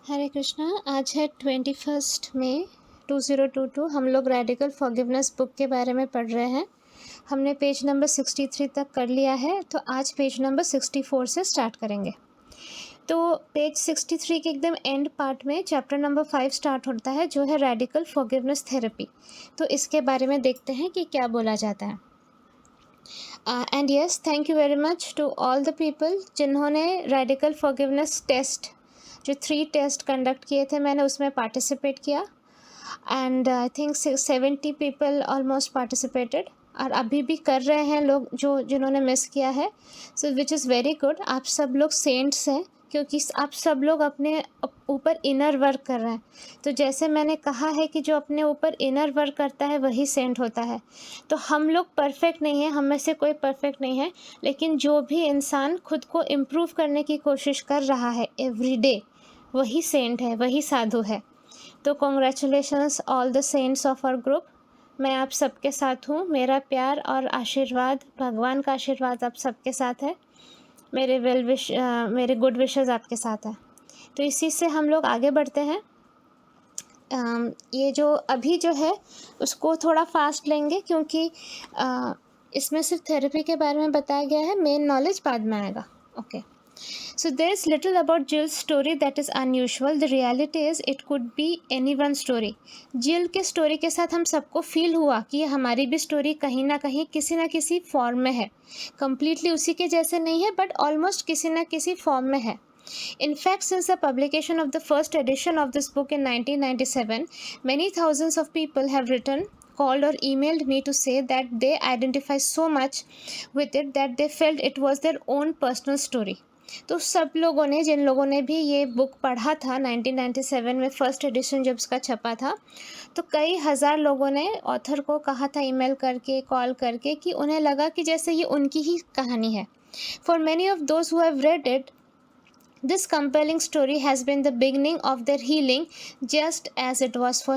हरे कृष्णा। आज है 21 मई 2022। हम लोग रेडिकल फॉरगिवनेस बुक के बारे में पढ़ रहे हैं। हमने पेज नंबर 63 तक कर लिया है, तो आज पेज नंबर 64 से स्टार्ट करेंगे। तो पेज 63 के एकदम एंड पार्ट में चैप्टर नंबर 5 स्टार्ट होता है, जो है रेडिकल फॉरगिवनेस थेरेपी। तो इसके बारे में देखते हैं कि क्या बोला जाता है। And yes, thank you very much to all the people जिन्होंने रेडिकल फॉरगिवनेस टेस्ट, जो 3 टेस्ट कंडक्ट किए थे, मैंने उसमें पार्टिसिपेट किया। And I think 70 people almost participated, और अभी भी कर रहे हैं लोग जिन्होंने मिस किया है। सो विच इज़ वेरी गुड। आप सब लोग सेंट्स हैं, क्योंकि आप सब लोग अपने ऊपर इनर वर्क कर रहे हैं। तो जैसे मैंने कहा है कि जो अपने ऊपर इनर वर्क करता है वही सेंट होता है। तो हम लोग परफेक्ट नहीं हैं, हम में से कोई परफेक्ट नहीं है, लेकिन जो भी इंसान खुद को इम्प्रूव करने की कोशिश कर रहा है एवरी डे, वही सेंट है, वही साधु है। तो congratulations all the saints of our group. मैं आप सबके साथ हूँ। मेरा प्यार और आशीर्वाद, भगवान का आशीर्वाद आप सबके साथ है। मेरे गुड विशेस आपके साथ है। तो इसी से हम लोग आगे बढ़ते हैं। ये जो अभी जो है उसको थोड़ा फास्ट लेंगे, क्योंकि इसमें सिर्फ थेरेपी के बारे में बताया गया है, मेन नॉलेज बाद में आएगा। Okay, so there is little about Jill's story that is unusual. The reality is it could be anyone's story. Jill के स्टोरी के साथ हम सबको फील हुआ कि ये हमारी भी स्टोरी कहीं ना कहीं किसी ना किसी फॉर्म में है। कम्प्लीटली उसी के जैसे नहीं है, बट ऑलमोस्ट किसी ना किसी फॉर्म में है। In fact, since the publication of the first edition of this book in 1997, many thousands of people have written, called or emailed me to say that they identify so much with it that they felt it was their own personal story. तो सब लोगों ने, जिन लोगों ने भी ये book पढ़ा था 1997 में फर्स्ट एडिशन जब उसका छपा था, तो कई हज़ार लोगों ने ऑथर को कहा था ईमेल करके, कॉल करके, कि उन्हें लगा कि जैसे ये उनकी ही कहानी है। For many of those who have read it, this compelling story has been the beginning of their healing, just as it was for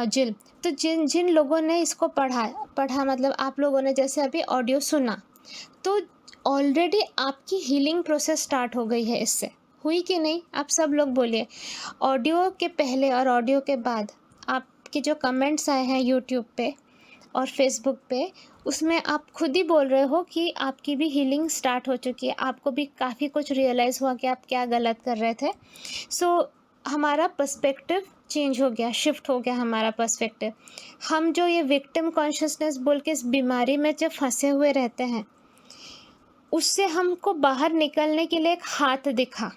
Jill. तो जिन लोगों ने इसको पढ़ा मतलब आप लोगों ने जैसे अभी ऑडियो सुना, तो ऑलरेडी आपकी हीलिंग प्रोसेस स्टार्ट हो गई है। इससे हुई कि नहीं? आप सब लोग बोलिए। ऑडियो के पहले और ऑडियो के बाद आपके जो कमेंट्स आए हैं यूट्यूब पे और फेसबुक पे, उसमें आप खुद ही बोल रहे हो कि आपकी भी हीलिंग स्टार्ट हो चुकी है। आपको भी काफ़ी कुछ रियलाइज़ हुआ कि आप क्या गलत कर रहे थे। सो हमारा पर्सपेक्टिव चेंज हो गया, शिफ्ट हो गया हमारा पर्सपेक्टिव। हम जो ये विक्टिम कॉन्शियसनेस बोल के इस बीमारी में जब फंसे हुए रहते हैं, उससे हमको बाहर निकलने के लिए एक हाथ दिखा।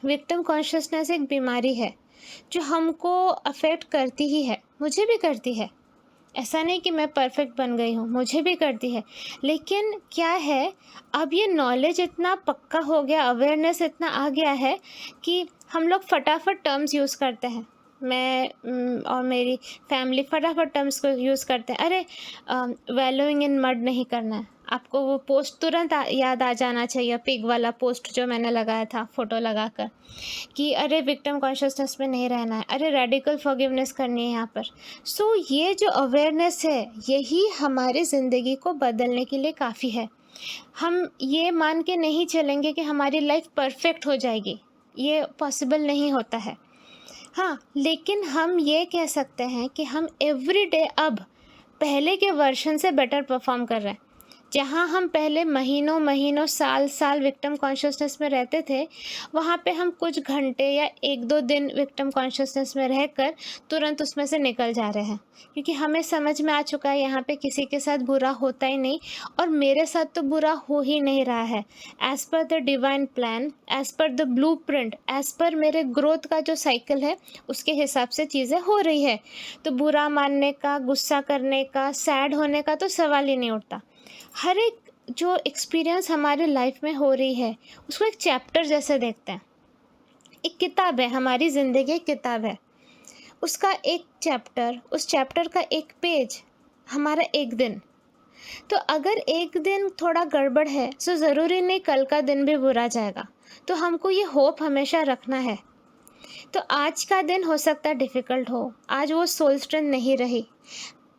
विक्टिम कॉन्शियसनेस एक बीमारी है जो हमको अफेक्ट करती ही है, मुझे भी करती है। ऐसा नहीं कि मैं परफेक्ट बन गई हूँ, मुझे भी करती है। लेकिन क्या है, अब ये नॉलेज इतना पक्का हो गया, अवेयरनेस इतना आ गया है कि हम लोग फटाफट टर्म्स यूज़ करते हैं। मैं और मेरी फैमिली फटाफट टर्म्स को यूज़ करते हैं। अरे वैल्यूइंग इन मड नहीं करना है, आपको वो पोस्ट तुरंत याद आ जाना चाहिए, पिग वाला पोस्ट जो मैंने लगाया था फ़ोटो लगाकर, कि अरे विक्टिम कॉन्शियसनेस में नहीं रहना है, अरे रेडिकल फॉरगिवनेस करनी है यहाँ पर। सो ये जो अवेयरनेस है, यही हमारी ज़िंदगी को बदलने के लिए काफ़ी है। हम ये मान के नहीं चलेंगे कि हमारी लाइफ परफेक्ट हो जाएगी, ये पॉसिबल नहीं होता है। हाँ, लेकिन हम ये कह सकते हैं कि हम एवरी डे अब पहले के वर्जन से बेटर परफॉर्म कर रहे हैं। जहाँ हम पहले महीनों साल विक्टिम कॉन्शियसनेस में रहते थे, वहाँ पे हम कुछ घंटे या 1-2 दिन विक्टिम कॉन्शियसनेस में रहकर तुरंत उसमें से निकल जा रहे हैं, क्योंकि हमें समझ में आ चुका है यहाँ पे किसी के साथ बुरा होता ही नहीं, और मेरे साथ तो बुरा हो ही नहीं रहा है। As per the divine plan, as per the blueprint, as per मेरे ग्रोथ का जो साइकिल है, उसके हिसाब से चीज़ें हो रही है। तो बुरा मानने का, गुस्सा करने का, सैड होने का तो सवाल ही नहीं उठता। हर एक जो एक्सपीरियंस हमारे लाइफ में हो रही है, उसको एक चैप्टर जैसे देखते हैं। एक किताब है, हमारी ज़िंदगी एक किताब है। उसका एक चैप्टर, उस चैप्टर का एक पेज, हमारा एक दिन। तो अगर एक दिन थोड़ा गड़बड़ है, तो ज़रूरी नहीं कल का दिन भी बुरा जाएगा। तो हमको ये होप हमेशा रखना है। तो आज का दिन हो सकता है डिफ़िकल्ट हो, आज वो सोल स्ट्रेंथ नहीं रही।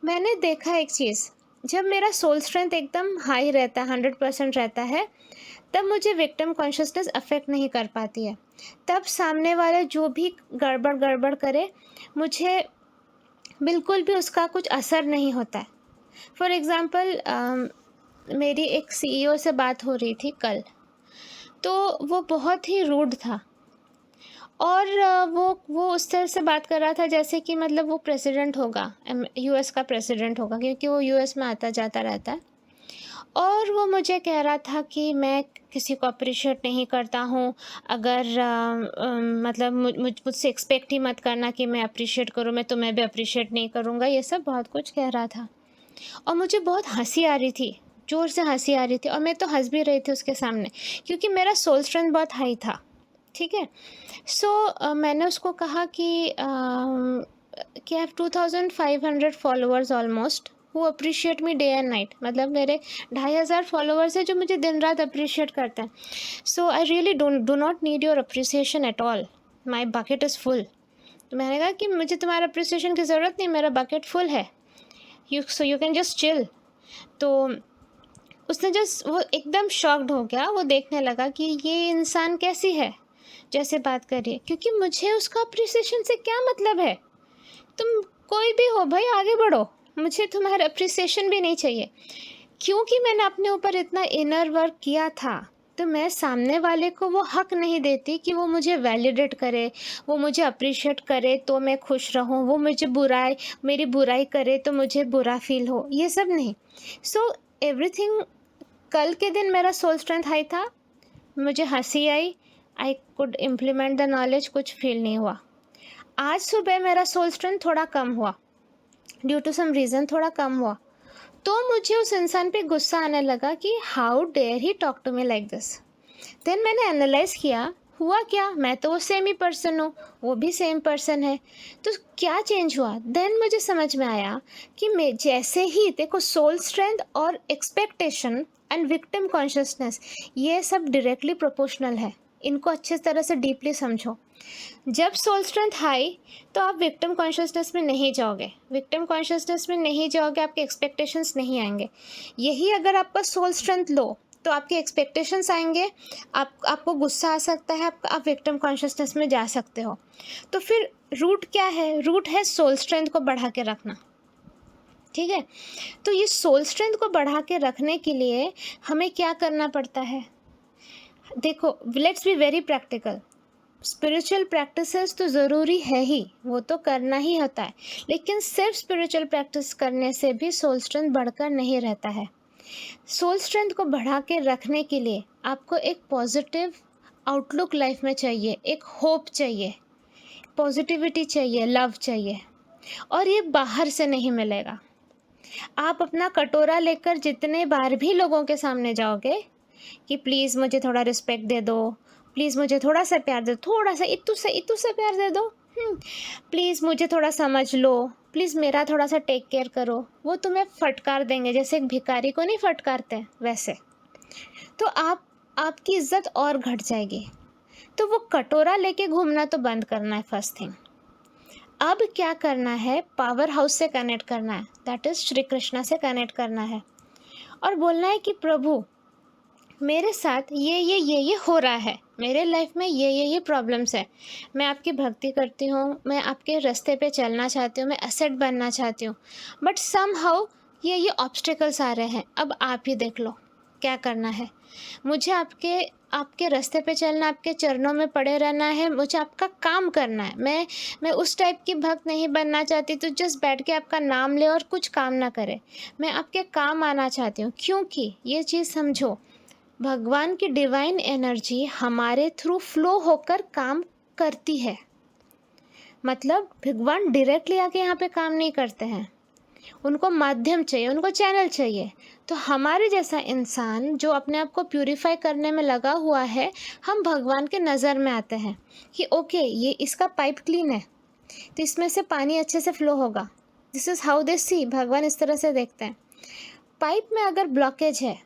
मैंने देखा एक चीज़, जब मेरा सोल स्ट्रेंथ एकदम हाई रहता है, 100% रहता है, तब मुझे विक्टिम कॉन्शियसनेस अफेक्ट नहीं कर पाती है। तब सामने वाले जो भी गड़बड़ करे, मुझे बिल्कुल भी उसका कुछ असर नहीं होता है। फॉर एग्ज़ाम्पल मेरी एक CEO से बात हो रही थी कल, तो वो बहुत ही रूड था और वो उस तरह से बात कर रहा था जैसे कि मतलब वो प्रेसिडेंट होगा, US का प्रेसिडेंट होगा, क्योंकि वो US में आता जाता रहता है। और वो मुझे कह रहा था कि मैं किसी को अप्रिशिएट नहीं करता हूँ, अगर मतलब मुझसे एक्सपेक्ट ही मत करना कि मैं अप्रिशिएट करूँ, मैं तुम्हें भी अप्रिशिएट नहीं करूँगा, ये सब बहुत कुछ कह रहा था। और मुझे बहुत हंसी आ रही थी, ज़ोर से हंसी आ रही थी, और मैं तो हंस भी रही थी उसके सामने, क्योंकि मेरा सोल स्ट्रेंथ बहुत हाई था। ठीक है। सो मैंने उसको कहा कि I have 2500 followers almost who appreciate me day and night. मतलब मेरे 2500 फॉलोअर्स हैं जो मुझे दिन रात अप्रिशिएट करते हैं। So I really do not need your appreciation at all, my bucket is full. तो मैंने कहा कि मुझे तुम्हारा अप्रिसिएशन की ज़रूरत नहीं, मेरा बकेट फुल है, so you can just chill. तो उसने जस्ट, वो एकदम शॉक्ड हो गया, वो देखने लगा कि ये इंसान कैसी है जैसे बात कर रही है, क्योंकि मुझे उसका अप्रिसिएशन से क्या मतलब है। तुम कोई भी हो भाई, आगे बढ़ो, मुझे तुम्हारा अप्रिसिएशन भी नहीं चाहिए। क्योंकि मैंने अपने ऊपर इतना इनर वर्क किया था, तो मैं सामने वाले को वो हक नहीं देती कि वो मुझे वैलिडेट करे, वो मुझे अप्रिशिएट करे तो मैं खुश रहूं, वो मुझे मेरी बुराई करे तो मुझे बुरा फील हो, ये सब नहीं। सो एवरीथिंग, कल के दिन मेरा सोल स्ट्रेंथ हाई था, मुझे हंसी I could implement the knowledge, कुछ फील नहीं हुआ। आज सुबह मेरा सोल स्ट्रेंथ थोड़ा कम हुआ, ड्यू टू सम रीज़न थोड़ा कम हुआ, तो मुझे उस इंसान पे गुस्सा आने लगा कि how dare he talk to me like this. Then मैंने एनालाइज किया, हुआ क्या, मैं तो वो सेम ही पर्सन हूँ, वो भी सेम पर्सन है, तो क्या चेंज हुआ। देन मुझे समझ में आया कि मैं जैसे ही देखो, सोल स्ट्रेंथ और एक्सपेक्टेशन एंड विक्टिम कॉन्शियसनेस, ये सब डायरेक्टली प्रोपोर्शनल है। इनको अच्छे तरह से डीपली समझो। जब सोल स्ट्रेंथ हाई, तो आप विक्टिम कॉन्शियसनेस में नहीं जाओगे, आपके एक्सपेक्टेशंस नहीं आएंगे। यही अगर आपका सोल स्ट्रेंथ लो, तो आपके एक्सपेक्टेशंस आएंगे, आपको गुस्सा आ सकता है, आप विक्टिम कॉन्शियसनेस में जा सकते हो। तो फिर रूट क्या है? रूट है सोल स्ट्रेंथ को बढ़ा के रखना। ठीक है। तो ये सोल स्ट्रेंथ को बढ़ा के रखने के लिए हमें क्या करना पड़ता है? देखो, let's be very practical. Spiritual practices तो ज़रूरी है ही, वो तो करना ही होता है, लेकिन सिर्फ स्पिरिचुअल प्रैक्टिस करने से भी सोल स्ट्रेंथ बढ़कर नहीं रहता है। सोल स्ट्रेंथ को बढ़ा के रखने के लिए आपको एक पॉजिटिव आउटलुक लाइफ में चाहिए, एक होप चाहिए, पॉजिटिविटी चाहिए, लव चाहिए, और ये बाहर से नहीं मिलेगा। आप अपना कटोरा लेकर जितने बार भी लोगों के सामने जाओगे कि प्लीज़ मुझे थोड़ा रिस्पेक्ट दे दो, प्लीज़ मुझे थोड़ा सा प्यार दे दो, थोड़ा सा इतू से प्यार दे दो, प्लीज़ मुझे थोड़ा समझ लो, प्लीज़ मेरा थोड़ा सा टेक केयर करो, वो तुम्हें फटकार देंगे, जैसे एक भिखारी को नहीं फटकारते वैसे। तो आपकी इज्जत और घट जाएगी। तो वो कटोरा लेके घूमना तो बंद करना है फर्स्ट थिंग। अब क्या करना है? पावर हाउस से कनेक्ट करना है, दैट इज़ श्री कृष्णा से कनेक्ट करना है, और बोलना है कि प्रभु, मेरे साथ ये हो रहा है, मेरे लाइफ में ये प्रॉब्लम्स है, मैं आपकी भक्ति करती हूँ, मैं आपके रास्ते पे चलना चाहती हूँ, मैं एसेट बनना चाहती हूँ, बट समहाउ ये ऑब्स्टिकल्स आ रहे हैं। अब आप ही देख लो क्या करना है। मुझे आपके रास्ते पे चलना, आपके चरणों में पड़े रहना है, मुझे आपका काम करना है। मैं उस टाइप की भक्त नहीं बनना चाहती तो जस्ट बैठ के आपका नाम ले और कुछ काम ना करे। मैं आपके काम आना चाहती हूँ, क्योंकि ये चीज़ समझो, भगवान की डिवाइन एनर्जी हमारे थ्रू फ्लो होकर काम करती है। मतलब भगवान डायरेक्टली आके यहाँ पे काम नहीं करते हैं, उनको माध्यम चाहिए, उनको चैनल चाहिए। तो हमारे जैसा इंसान जो अपने आप को प्यूरिफाई करने में लगा हुआ है, हम भगवान के नज़र में आते हैं कि ओके, ये इसका पाइप क्लीन है तो इसमें से पानी अच्छे से फ्लो होगा। दिस इज़ हाउ दे सी, भगवान इस तरह से देखते हैं। पाइप में अगर ब्लॉकेज है,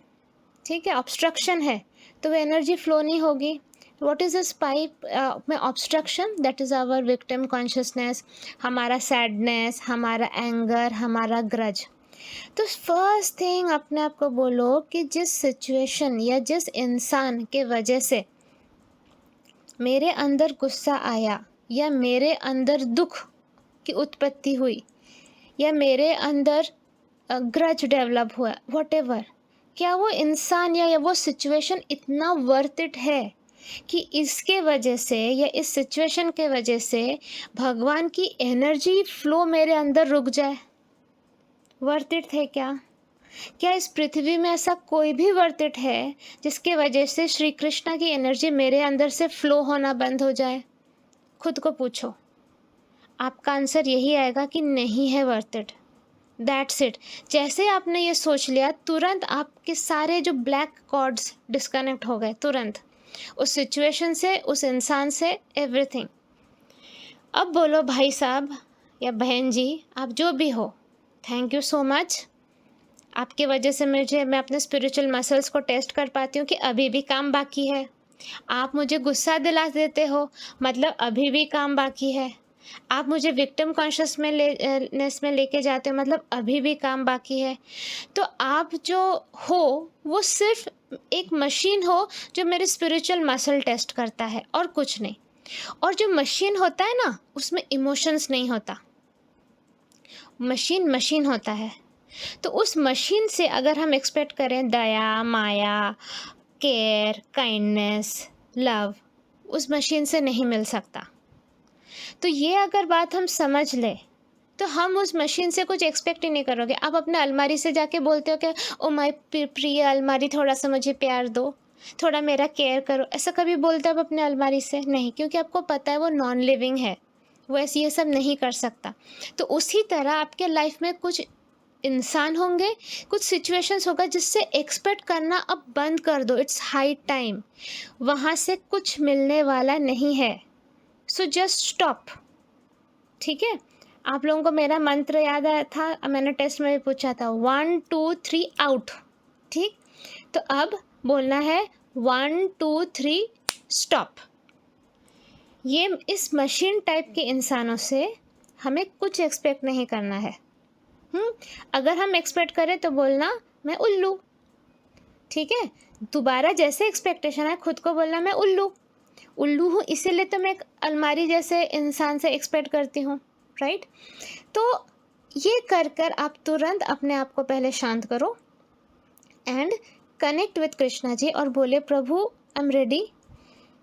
ठीक है, ऑब्स्ट्रक्शन है, तो वो एनर्जी फ्लो नहीं होगी। व्हाट इज़ दिस पाइप में obstruction? That is our victim consciousness, हमारा सैडनेस, हमारा एंगर, हमारा ग्रज। तो फर्स्ट थिंग अपने आप को बोलो कि जिस सिचुएशन या जिस इंसान के वजह से मेरे अंदर गुस्सा आया, या मेरे अंदर दुख की उत्पत्ति हुई, या मेरे अंदर ग्रज डेवलप हुआ, व्हाटएवर, क्या वो इंसान या वो सिचुएशन इतना वर्थ इट है कि इसके वजह से या इस सिचुएशन के वजह से भगवान की एनर्जी फ्लो मेरे अंदर रुक जाए? वर्थ इट है क्या? क्या इस पृथ्वी में ऐसा कोई भी वर्थ इट है जिसके वजह से श्री कृष्णा की एनर्जी मेरे अंदर से फ्लो होना बंद हो जाए? खुद को पूछो, आपका आंसर यही आएगा कि नहीं है वर्थ इट। That's it. जैसे आपने ये सोच लिया, तुरंत आपके सारे जो ब्लैक कॉर्ड्स डिस्कनेक्ट हो गए, तुरंत उस सिचुएशन से, उस इंसान से, एवरीथिंग। अब बोलो भाई साहब या बहन जी, आप जो भी हो, थैंक यू सो मच। आपके वजह से मैं अपने स्पिरिचुअल मसल्स को टेस्ट कर पाती हूँ कि अभी भी काम बाकी है। आप मुझे गुस्सा दिला देते हो, मतलब अभी भी काम बाकी है। आप मुझे विक्टिम कॉन्शियसनेस में लेके जाते हो, मतलब अभी भी काम बाकी है। तो आप जो हो वो सिर्फ एक मशीन हो जो मेरे स्पिरिचुअल मसल टेस्ट करता है, और कुछ नहीं। और जो मशीन होता है ना, उसमें इमोशंस नहीं होता। मशीन होता है। तो उस मशीन से अगर हम एक्सपेक्ट करें दया, माया, केयर, काइंडनेस, लव, उस मशीन से नहीं मिल सकता। तो ये अगर बात हम समझ ले तो हम उस मशीन से कुछ एक्सपेक्ट ही नहीं करोगे। आप अपने अलमारी से जाके बोलते हो कि ओ माय प्रिय अलमारी, थोड़ा सा मुझे प्यार दो, थोड़ा मेरा केयर करो। ऐसा कभी बोलते हो आप अपने अलमारी से? नहीं, क्योंकि आपको पता है वो नॉन लिविंग है, वो ऐसे ये सब नहीं कर सकता। तो उसी तरह आपके लाइफ में कुछ इंसान होंगे, कुछ सिचुएशंस होगा जिससे एक्सपेक्ट करना अब बंद कर दो। It's high time. वहाँ से कुछ मिलने वाला नहीं है। So just stop. ठीक है? आप लोगों को मेरा मंत्र याद आया था, मैंने टेस्ट में भी पूछा था, 1 2 3 आउट। ठीक? तो अब बोलना है 1 2 3 स्टॉप। ये इस मशीन टाइप के इंसानों से हमें कुछ एक्सपेक्ट नहीं करना है। अगर हम एक्सपेक्ट करें तो बोलना मैं उल्लू। ठीक है? दोबारा जैसे एक्सपेक्टेशन है, खुद को बोलना मैं उल्लू हूँ, इसीलिए तो मैं एक अलमारी जैसे इंसान से एक्सपेक्ट करती हूँ। राइट? तो ये कर आप तुरंत अपने आप को पहले शांत करो and connect with Krishna ji और बोले, प्रभु आई एम रेडी।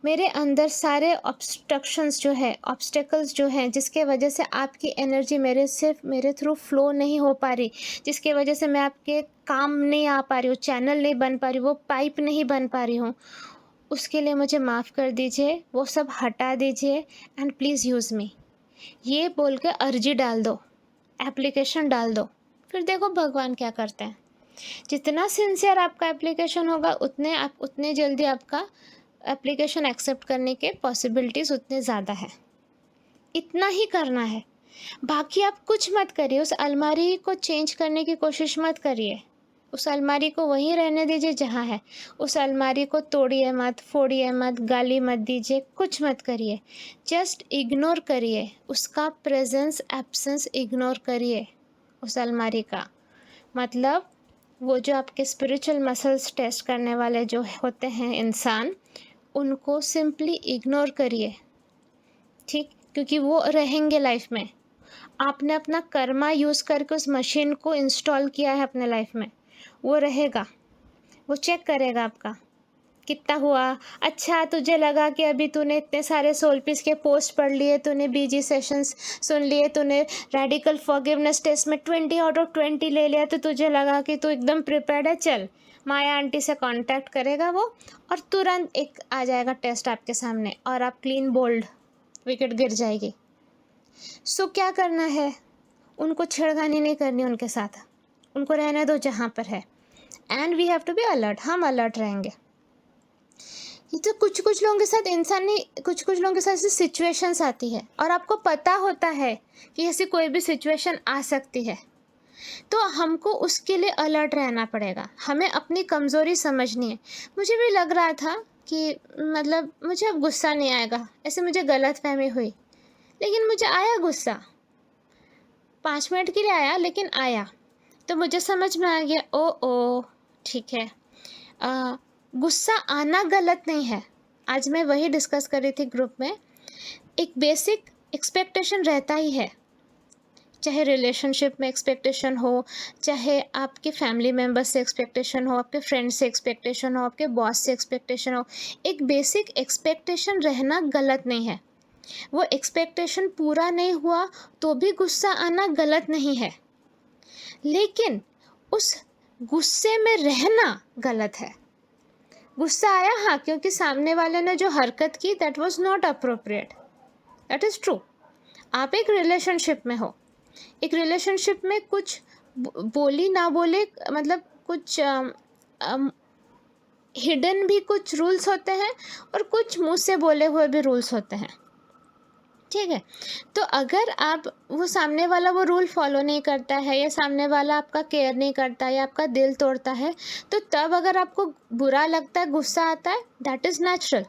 मेरे अंदर सारे ऑब्स्ट्रक्शंस जो है, ऑब्स्टेकल्स जो हैं, जिसके वजह से आपकी एनर्जी मेरे थ्रू फ्लो नहीं हो पा रही, जिसके वजह से मैं आपके काम नहीं आ पा रही हूँ, चैनल नहीं बन पा रही, वो पाइप नहीं बन पा रही हूँ, उसके लिए मुझे माफ़ कर दीजिए, वो सब हटा दीजिए एंड प्लीज़ यूज़ मी। ये बोल के अर्जी डाल दो, एप्लीकेशन डाल दो, फिर देखो भगवान क्या करते हैं। जितना सिंसियर आपका एप्लीकेशन होगा, उतने जल्दी आपका एप्लीकेशन एक्सेप्ट करने के पॉसिबिलिटीज़ उतने ज़्यादा है। इतना ही करना है, बाकी आप कुछ मत करिए। उस अलमारी को चेंज करने की कोशिश मत करिए। उस अलमारी को वहीं रहने दीजिए जहाँ है। उस अलमारी को तोड़िए मत, फोड़िए मत, गाली मत दीजिए, कुछ मत करिए। जस्ट इग्नोर करिए उसका प्रेजेंस, एब्सेंस इग्नोर करिए उस अलमारी का। मतलब वो जो आपके स्पिरिचुअल मसल्स टेस्ट करने वाले जो होते हैं इंसान, उनको सिंपली इग्नोर करिए। ठीक? क्योंकि वो रहेंगे लाइफ में। आपने अपना कर्मा यूज़ करके उस मशीन को इंस्टॉल किया है अपने लाइफ में, वो रहेगा, वो चेक करेगा आपका कितना हुआ। अच्छा, तुझे लगा कि अभी तूने इतने सारे सोल पीस के पोस्ट पढ़ लिए, तूने बीजी सेशंस सुन लिए, तूने रेडिकल फॉरगिवनेस टेस्ट में 20 आउट ऑफ 20 ले लिया, तो तुझे लगा कि तू एकदम प्रिपेयर्ड है। चल, माया आंटी से कांटेक्ट करेगा वो, और तुरंत एक आ जाएगा टेस्ट आपके सामने, और आप क्लीन बोल्ड, विकेट गिर जाएगी। सो क्या करना है? उनको छेड़खानी नहीं करनी उनके साथ, उनको रहने दो जहाँ पर है। And we have to be alert. हम अलर्ट रहेंगे। ये तो कुछ लोगों के साथ इंसान नहीं, कुछ लोगों के साथ ऐसी सिचुएशंस आती है और आपको पता होता है कि ऐसी कोई भी सिचुएशन आ सकती है, तो हमको उसके लिए अलर्ट रहना पड़ेगा। हमें अपनी कमज़ोरी समझनी है। मुझे भी लग रहा था कि मतलब मुझे अब गुस्सा नहीं आएगा, ऐसे मुझे गलतफहमी हुई, लेकिन मुझे आया गुस्सा। 5 मिनट के लिए आया, लेकिन आया। तो मुझे समझ में आ गया, ओ ठीक है, गुस्सा आना गलत नहीं है। आज मैं वही डिस्कस कर रही थी ग्रुप में। एक बेसिक एक्सपेक्टेशन रहता ही है, चाहे रिलेशनशिप में एक्सपेक्टेशन हो, चाहे आपके फैमिली मेम्बर्स से एक्सपेक्टेशन हो, आपके फ्रेंड्स से एक्सपेक्टेशन हो, आपके बॉस से एक्सपेक्टेशन हो। एक बेसिक एक्सपेक्टेशन रहना गलत नहीं है। वो एक्सपेक्टेशन पूरा नहीं हुआ तो भी गुस्सा आना गलत नहीं है, लेकिन उस गुस्से में रहना गलत है। गुस्सा आया, हाँ, क्योंकि सामने वाले ने जो हरकत की that was not appropriate, that is true. आप एक रिलेशनशिप में हो, एक रिलेशनशिप में कुछ बोली ना बोले, मतलब कुछ हिडन भी कुछ रूल्स होते हैं और कुछ मुंह से बोले हुए भी रूल्स होते हैं, ठीक है। तो अगर आप वो सामने वाला वो रूल फॉलो नहीं करता है, या सामने वाला आपका केयर नहीं करता है, या आपका दिल तोड़ता है, तो तब अगर आपको बुरा लगता है, गुस्सा आता है, दैट इज़ नेचुरल।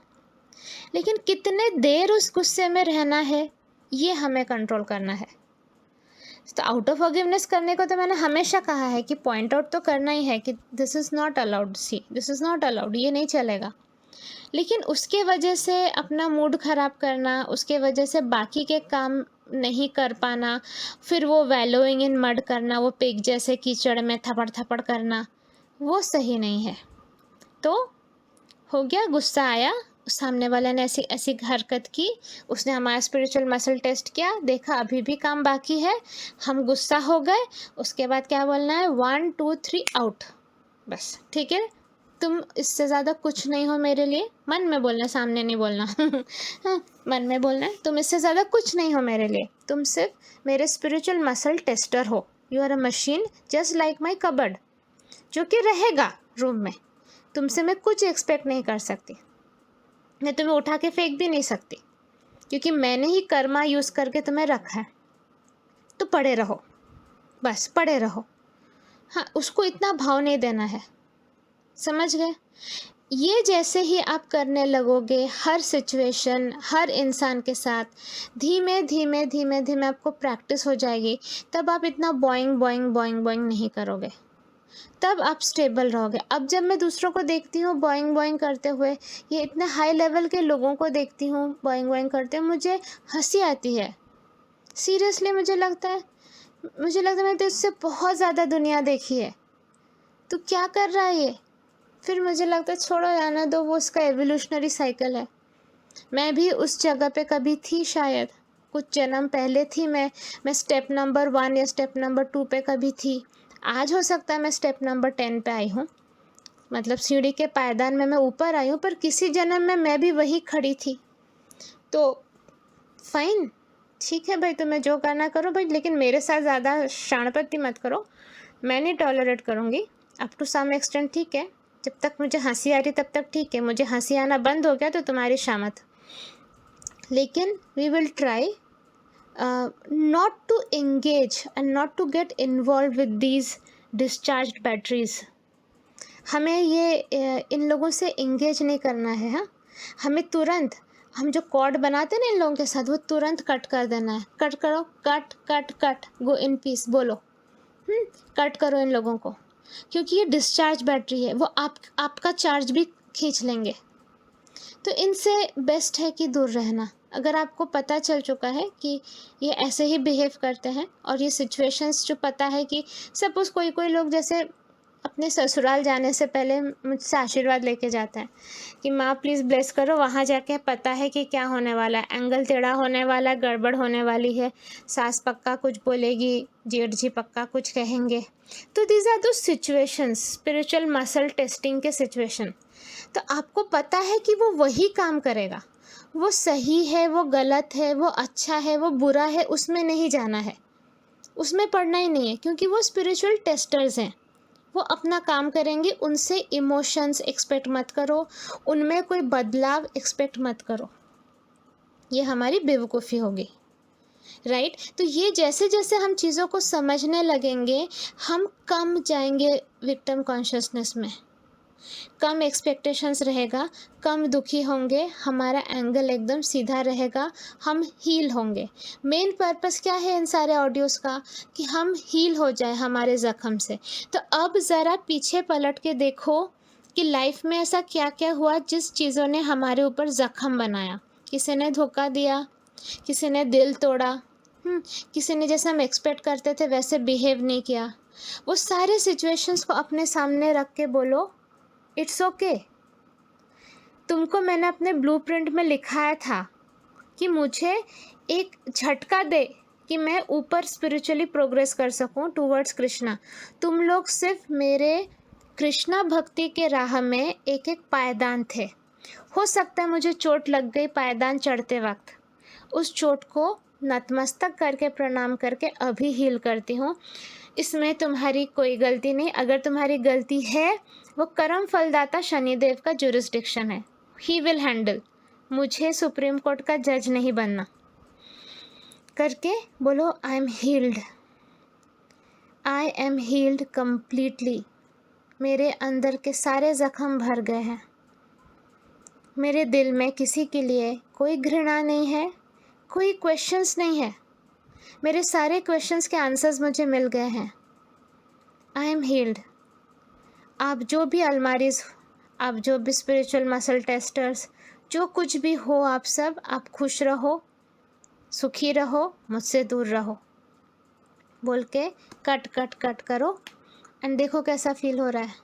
लेकिन कितने देर उस गुस्से में रहना है, ये हमें कंट्रोल करना है। तो आउट ऑफ फॉरगिवनेस करने को तो मैंने हमेशा कहा है कि पॉइंट आउट तो करना ही है कि this is not allowed, see this is not allowed, ये नहीं चलेगा। लेकिन उसके वजह से अपना मूड ख़राब करना, उसके वजह से बाकी के काम नहीं कर पाना, फिर वो वैलोइंग इन मड करना, वो पिग जैसे कीचड़ में थपड़ थपड़ करना, वो सही नहीं है। तो हो गया, गुस्सा आया, सामने वाले ने ऐसी ऐसी हरकत की, उसने हमारा स्पिरिचुअल मसल टेस्ट किया, देखा अभी भी काम बाकी है, हम गुस्सा हो गए। उसके बाद क्या बोलना है, 1 2 3 आउट, बस, ठीक है। तुम इससे ज़्यादा कुछ नहीं हो मेरे लिए, मन में बोलना, सामने नहीं बोलना हाँ, मन में बोलना है, तुम इससे ज़्यादा कुछ नहीं हो मेरे लिए, तुम सिर्फ मेरे स्पिरिचुअल मसल टेस्टर हो। You are a machine just like my cupboard, जो कि रहेगा रूम में। तुमसे मैं कुछ एक्सपेक्ट नहीं कर सकती, मैं तुम्हें उठा के फेंक भी नहीं सकती, क्योंकि मैंने ही कर्मा यूज़ करके तुम्हें रखा है। तो पड़े रहो, बस पड़े रहो। हाँ, उसको इतना भाव नहीं देना है, समझ गए। ये जैसे ही आप करने लगोगे हर सिचुएशन, हर इंसान के साथ, धीमे धीमे धीमे धीमे आपको प्रैक्टिस हो जाएगी, तब आप इतना बॉइंग बॉइंग बॉइंग बॉइंग नहीं करोगे, तब आप स्टेबल रहोगे। अब जब मैं दूसरों को देखती हूँ बॉइंग बॉइंग करते हुए, ये इतने हाई लेवल के लोगों को देखती हूँ बॉइंग बॉइंग करते हुए, मुझे हंसी आती है। सीरियसली मुझे लगता है मैंने तो इससे बहुत ज़्यादा दुनिया देखी है, तो क्या कर रहा है ये। फिर मुझे लगता है छोड़ो, जाना दो, वो उसका एवोल्यूशनरी साइकिल है। मैं भी उस जगह पे कभी थी, शायद कुछ जन्म पहले थी मैं स्टेप नंबर 1 या स्टेप नंबर 2 पे कभी थी। आज हो सकता है मैं स्टेप नंबर 10 पे आई हूँ, मतलब सीढ़ी के पायदान में मैं ऊपर आई हूँ, पर किसी जन्म में मैं भी वही खड़ी थी। तो फाइन, ठीक है भाई, तुम्हें जो करना करो भाई, लेकिन मेरे साथ ज़्यादा शाणपत्ती मत करो, मैं नहीं टॉलरेट करूँगी। अप टू सम एक्सटेंट ठीक है, जब तक मुझे हंसी आ रही तब तक ठीक है, मुझे हंसी आना बंद हो गया तो तुम्हारी शामत। लेकिन we will try not to engage and not to get involve with these discharged batteries. हमें ये इन लोगों से एंगेज नहीं करना है। हाँ, हमें तुरंत, हम जो कॉर्ड बनाते हैं ना इन लोगों के साथ, वो तुरंत कट कर देना है। कट करो, cut cut cut, go in peace, बोलो कट करो इन लोगों को, क्योंकि ये डिस्चार्ज बैटरी है, वो आपका चार्ज भी खींच लेंगे। तो इनसे बेस्ट है कि दूर रहना। अगर आपको पता चल चुका है कि ये ऐसे ही बिहेव करते हैं, और ये सिचुएशंस जो पता है कि सपोज़ कोई लोग जैसे अपने ससुराल जाने से पहले मुझसे आशीर्वाद लेके जाते हैं कि माँ प्लीज़ ब्लेस करो, वहाँ जाके पता है कि क्या होने वाला है, एंगल टेढ़ा होने वाला है, गड़बड़ होने वाली है, सास पक्का कुछ बोलेगी, जेठ जी पक्का कुछ कहेंगे। तो दीज आर दो सिचुएशंस, स्पिरिचुअल मसल टेस्टिंग के सिचुएशन। तो आपको पता है कि वो वही काम करेगा, वो सही है, वो गलत है, वो अच्छा है, वो बुरा है, उसमें नहीं जाना है, उसमें पढ़ना ही नहीं है, क्योंकि वो स्पिरिचुअल टेस्टर्स हैं, वो अपना काम करेंगे। उनसे इमोशंस एक्सपेक्ट मत करो, उनमें कोई बदलाव एक्सपेक्ट मत करो, ये हमारी बेवकूफ़ी होगी, राइट। तो ये जैसे जैसे हम चीज़ों को समझने लगेंगे, हम कम जाएंगे विक्टिम कॉन्शियसनेस में, कम एक्सपेक्टेशंस रहेगा, कम दुखी होंगे, हमारा एंगल एकदम सीधा रहेगा, हम हील होंगे। मेन पर्पस क्या है इन सारे ऑडियोज़ का? कि हम हील हो जाए हमारे ज़ख्म से। तो अब ज़रा पीछे पलट के देखो कि लाइफ में ऐसा क्या क्या हुआ जिस चीज़ों ने हमारे ऊपर ज़ख्म बनाया। किसी ने धोखा दिया, किसी ने दिल तोड़ा, किसी ने जैसे हम एक्सपेक्ट करते थे वैसे बिहेव नहीं किया। वो सारे सिचुएशंस को अपने सामने रख के बोलो इट्स ओके। तुमको मैंने अपने ब्लूप्रिंट में लिखाया था कि मुझे एक झटका दे कि मैं ऊपर स्पिरिचुअली प्रोग्रेस कर सकूं टूवर्ड्स कृष्णा। तुम लोग सिर्फ मेरे कृष्णा भक्ति के राह में एक एक पायदान थे। हो सकता है मुझे चोट लग गई पायदान चढ़ते वक्त, उस चोट को नतमस्तक करके प्रणाम करके अभी हील करती हूँ। इसमें तुम्हारी कोई गलती नहीं। अगर तुम्हारी गलती है, वो कर्म फलदाता शनिदेव का जुरिस्डिक्शन है, ही विल हैंडल। मुझे सुप्रीम कोर्ट का जज नहीं बनना। करके बोलो I am heeled, I am heeled completely. मेरे अंदर के सारे ज़ख्म भर गए हैं। मेरे दिल में किसी के लिए कोई घृणा नहीं है, कोई क्वेश्चंस नहीं है। मेरे सारे क्वेश्चंस के आंसर्स मुझे मिल गए हैं। I am heeled. आप जो भी अलमारीज, आप जो भी स्पिरिचुअल मसल टेस्टर्स, जो कुछ भी हो, आप सब, आप खुश रहो, सुखी रहो, मुझसे दूर रहो बोल के कट कट कट करो एंड देखो कैसा फील हो रहा है।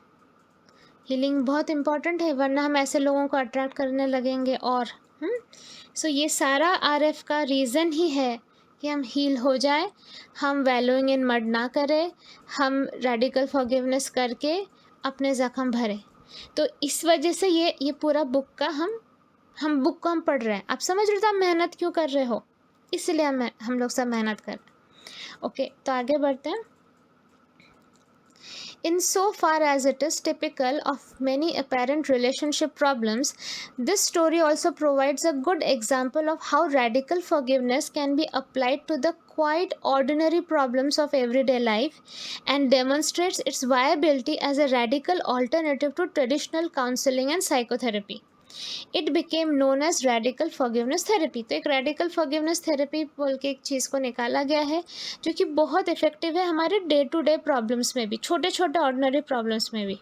हीलिंग बहुत इम्पॉर्टेंट है, वरना हम ऐसे लोगों को अट्रैक्ट करने लगेंगे। और सो ये सारा आरएफ का रीज़न ही है कि हम हील हो जाए, हम वैल्यूइंग इन मड ना करें, हम रेडिकल फॉरगिवनेस करके अपने ज़ख्म भरें। तो इस वजह से ये पूरा बुक का हम बुक को हम पढ़ रहे हैं। आप समझ रहे हो आप मेहनत क्यों कर रहे हो? इसलिए हम लोग सब मेहनत कर रहे हैं। ओके, तो आगे बढ़ते हैं। Insofar as it is typical of many apparent relationship problems, this story also provides a good example of how radical forgiveness can be applied to the quite ordinary problems of everyday life and demonstrates its viability as a radical alternative to traditional counseling and psychotherapy. It became known as radical forgiveness therapy. तो एक radical forgiveness therapy बोल के एक चीज़ को निकाला गया है जो कि बहुत इफेक्टिव है हमारे डे टू डे प्रॉब्लम्स में भी, छोटे छोटे ऑर्डिनरी प्रॉब्लम्स में भी।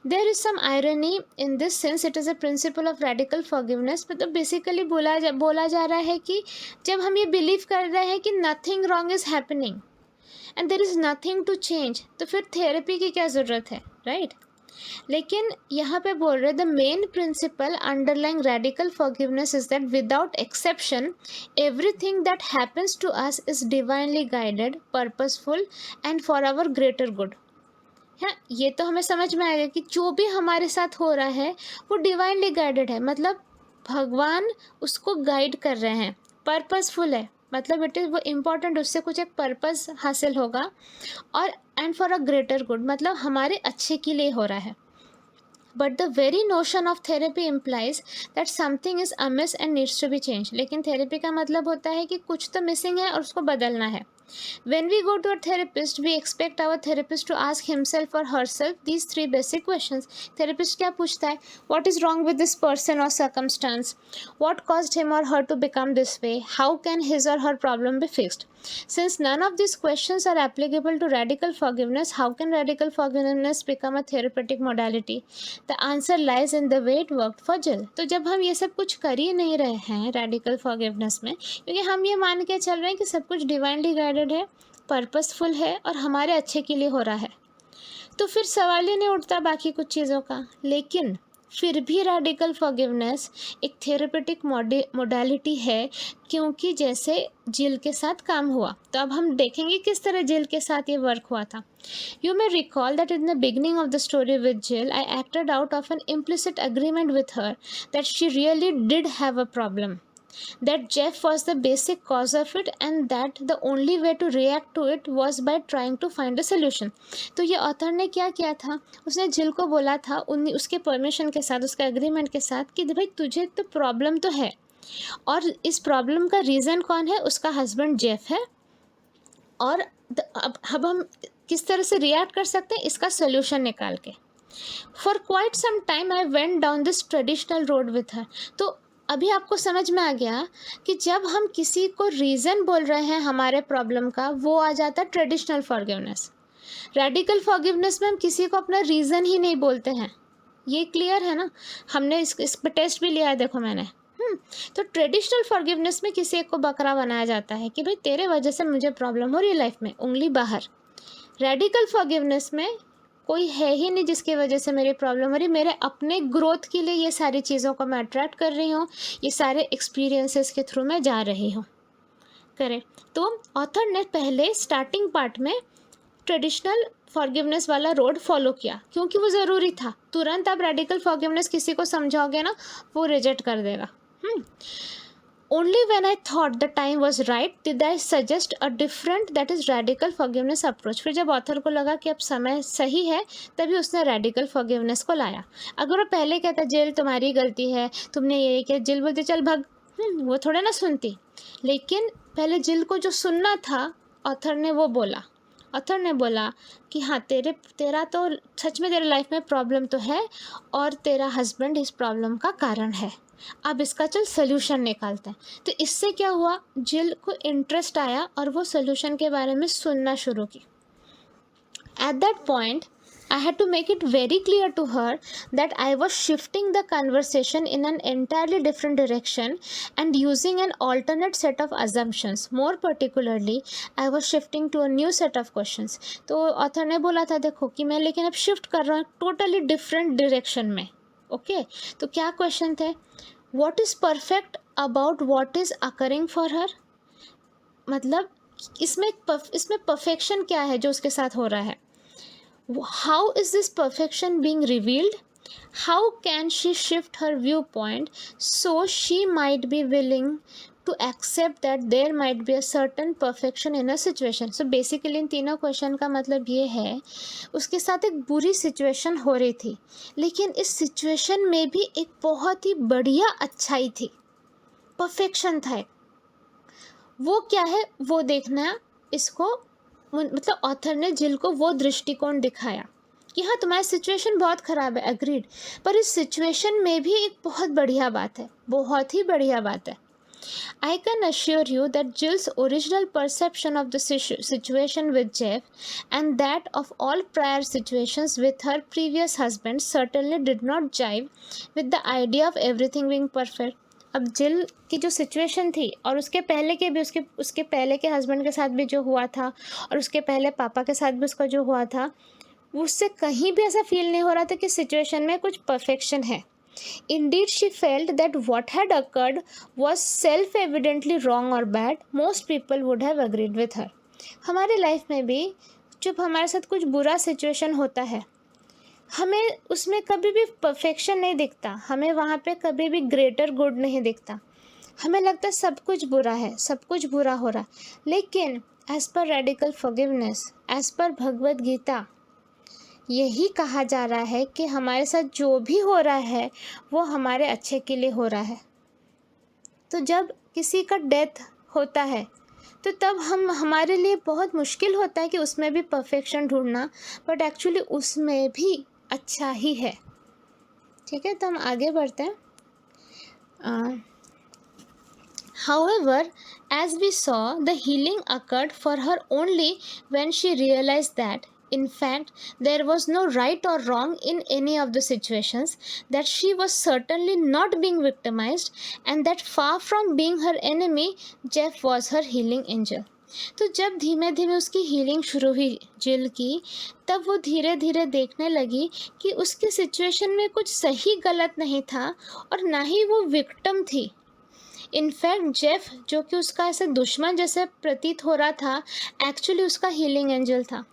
There is some irony in this sense, it is a principle of radical forgiveness. मतलब बेसिकली बोला जा रहा है कि जब हम ये बिलीव कर रहे हैं कि nothing wrong is happening and there is nothing to change, तो फिर थेरेपी की क्या ज़रूरत है, राइट? लेकिन यहाँ पे बोल रहे the main principle underlying radical forgiveness is that without exception everything that happens to us is divinely guided, purposeful and for our greater good. हाँ, ये तो हमें समझ में आएगा कि जो भी हमारे साथ हो रहा है वो डिवाइनली गाइडेड है, मतलब भगवान उसको गाइड कर रहे हैं, पर्पसफुल है, मतलब इट इज़ वो इम्पॉर्टेंट, उससे कुछ एक पर्पस हासिल होगा, और and for a greater good, मतलब हमारे अच्छे के लिए हो रहा है। But the very notion of therapy implies that something is amiss and needs to be change. लेकिन थेरेपी का मतलब होता है कि कुछ तो मिसिंग है और उसको बदलना है। When we go to a therapist, we expect our therapist to ask himself or herself these three basic questions. Therapist क्या पूछता है? What is wrong with this person or circumstance? What caused him or her to become this way? How can his or her problem be fixed? Since none of these questions are applicable to radical forgiveness, how can radical forgiveness become a therapeutic modality? The answer lies in the way it worked for Jill. तो जब हम ये सब कुछ कर ही नहीं रहे हैं radical forgiveness में, क्योंकि हम ये मान के चल रहे हैं कि सब कुछ divinely guided है, पर्पसफुल है और हमारे अच्छे के लिए हो रहा है, तो फिर सवाल ही नहीं उठता बाकी कुछ चीज़ों का। लेकिन फिर भी रेडिकल फॉरगिवनेस एक थेरेपेटिक मोडालिटी है, क्योंकि जैसे जिल के साथ काम हुआ। तो अब हम देखेंगे किस तरह जिल के साथ ये वर्क हुआ था। You may recall that in the beginning of the story with Jill I acted out of an implicit agreement with her that she really did have a problem, that Jeff was the basic cause of it and that the only way to react to it was by trying to find a solution. तो ये author ने क्या किया था, उसने जिल को बोला था उसके परमिशन के साथ, उसके एग्रीमेंट के साथ, कि भाई तुझे तो प्रॉब्लम तो है और इस प्रॉब्लम का रीज़न कौन है, उसका हस्बैंड जेफ है, और अब हम किस तरह से रिएक्ट कर सकते हैं इसका सोल्यूशन निकाल के। For quite some time I went down this traditional road with her. तो अभी आपको समझ में आ गया कि जब हम किसी को रीज़न बोल रहे हैं हमारे प्रॉब्लम का, वो आ जाता है ट्रेडिशनल फॉरगिवनेस। रेडिकल फॉरगिवनेस में हम किसी को अपना रीज़न ही नहीं बोलते हैं। ये क्लियर है ना? हमने इस पर टेस्ट भी लिया है, देखो मैंने। तो ट्रेडिशनल फॉरगिवनेस में किसी एक को बकरा बनाया जाता है कि भाई तेरे वजह से मुझे प्रॉब्लम हो रही है लाइफ में, उंगली बाहर। रेडिकल फॉरगिवनेस में कोई है ही नहीं जिसकी वजह से मेरी प्रॉब्लम हो रही, मेरे अपने ग्रोथ के लिए ये सारी चीज़ों को मैं अट्रैक्ट कर रही हूँ, ये सारे एक्सपीरियंसेस के थ्रू मैं जा रही हूँ। करेक्ट। तो ऑथर ने पहले स्टार्टिंग पार्ट में ट्रेडिशनल फॉरगिवनेस वाला रोड फॉलो किया क्योंकि वो ज़रूरी था। तुरंत आप रेडिकल फॉरगिवनेस किसी को समझाओगे ना, वो रिजेक्ट कर देगा। Only when I thought the time was right did I suggest a different, that is radical forgiveness approach. फिर जब ऑथर को लगा कि अब समय सही है, तभी उसने रेडिकल फॉरगिवनेस को लाया। अगर वो पहले कहता जिल तुम्हारी गलती है, तुमने ये किया, जिल बोलती चल भाग, वो थोड़ा ना सुनती। लेकिन पहले जिल को जो सुनना था, ऑथर ने वो बोला। ऑथर ने बोला कि हाँ तेरा तो सच में तेरे लाइफ में प्रॉब्लम तो है और तेरा हस्बैंड इस प्रॉब्लम का कारण है, अब इसका चल सोल्यूशन निकालते हैं। तो इससे क्या हुआ, जिल को इंटरेस्ट आया और वो सोल्यूशन के बारे में सुनना शुरू की। At that point I had to make it very clear to her that I was shifting the conversation in an entirely different direction and using an alternate set of assumptions. More particularly, I was shifting to a new set of questions. तो author ने बोला था देखो कि मैं लेकिन अब shift कर रहा हूँ टोटली डिफरेंट डायरेक्शन में। ओके, तो क्या क्वेश्चन थे? What is perfect about what is occurring for her? मतलब इसमें परफेक्शन क्या है जो उसके साथ हो रहा है? How is this perfection being revealed? How can she shift her viewpoint so she might be willing to accept that there might be a certain perfection in a situation? So basically इन तीनों question का मतलब ये है, उसके साथ एक बुरी situation हो रही थी, लेकिन इस सिचुएशन में भी एक बहुत ही बढ़िया अच्छाई थी, परफेक्शन था। वो क्या है वो देखना इसको, मतलब ऑथर ने जिल को वो दृष्टिकोण दिखाया कि हाँ तुम्हारी सिचुएशन बहुत ख़राब है, एग्रीड, पर इस सिचुएशन में भी एक बहुत बढ़िया बात है, बहुत ही बढ़िया बात है। I can assure you that Jill's original perception of the situation with Jeff and that of all prior situations with her previous husband certainly did not jive with the idea of everything being perfect. अब जिल की जो situation थी और उसके पहले के भी उसके पहले के हस्बैंड के साथ भी जो हुआ था और उसके पहले पापा के साथ भी उसका जो हुआ था, उससे कहीं भी ऐसा फील नहीं हो रहा था कि सिचुएशन में कुछ परफेक्शन है। Indeed, she felt that what had occurred was self-evidently wrong or bad. Most people would have agreed with her. हमारे लाइफ में भी जब हमारे साथ कुछ बुरा सिचुएशन होता है, हमें उसमें कभी भी परफेक्शन नहीं दिखता, हमें वहाँ पे कभी भी ग्रेटर गुड नहीं दिखता, हमें लगता है सब कुछ बुरा है, सब कुछ बुरा हो रहा है। लेकिन as per radical forgiveness, as per Bhagavad Gita, यही कहा जा रहा है कि हमारे साथ जो भी हो रहा है वो हमारे अच्छे के लिए हो रहा है। तो जब किसी का डेथ होता है तो तब हमारे लिए बहुत मुश्किल होता है कि उसमें भी परफेक्शन ढूंढना, बट एक्चुअली उसमें भी अच्छा ही है। ठीक है, तो हम आगे बढ़ते हैं। However, as we saw, the healing occurred for her only when she realized that in fact there was no right or wrong in any of the situations, that she was certainly not being victimized, and that far from being her enemy, Jeff was her healing angel. तो जब धीमे धीमे उसकी healing शुरू हुई जिल की, तब वो धीरे धीरे देखने लगी कि उसकी सिचुएशन में कुछ सही गलत नहीं था और ना ही वो विक्टिम थी। इनफैक्ट जेफ, जो कि उसका ऐसे दुश्मन जैसे प्रतीत हो रहा था, एक्चुअली उसका हीलिंग एंजल था।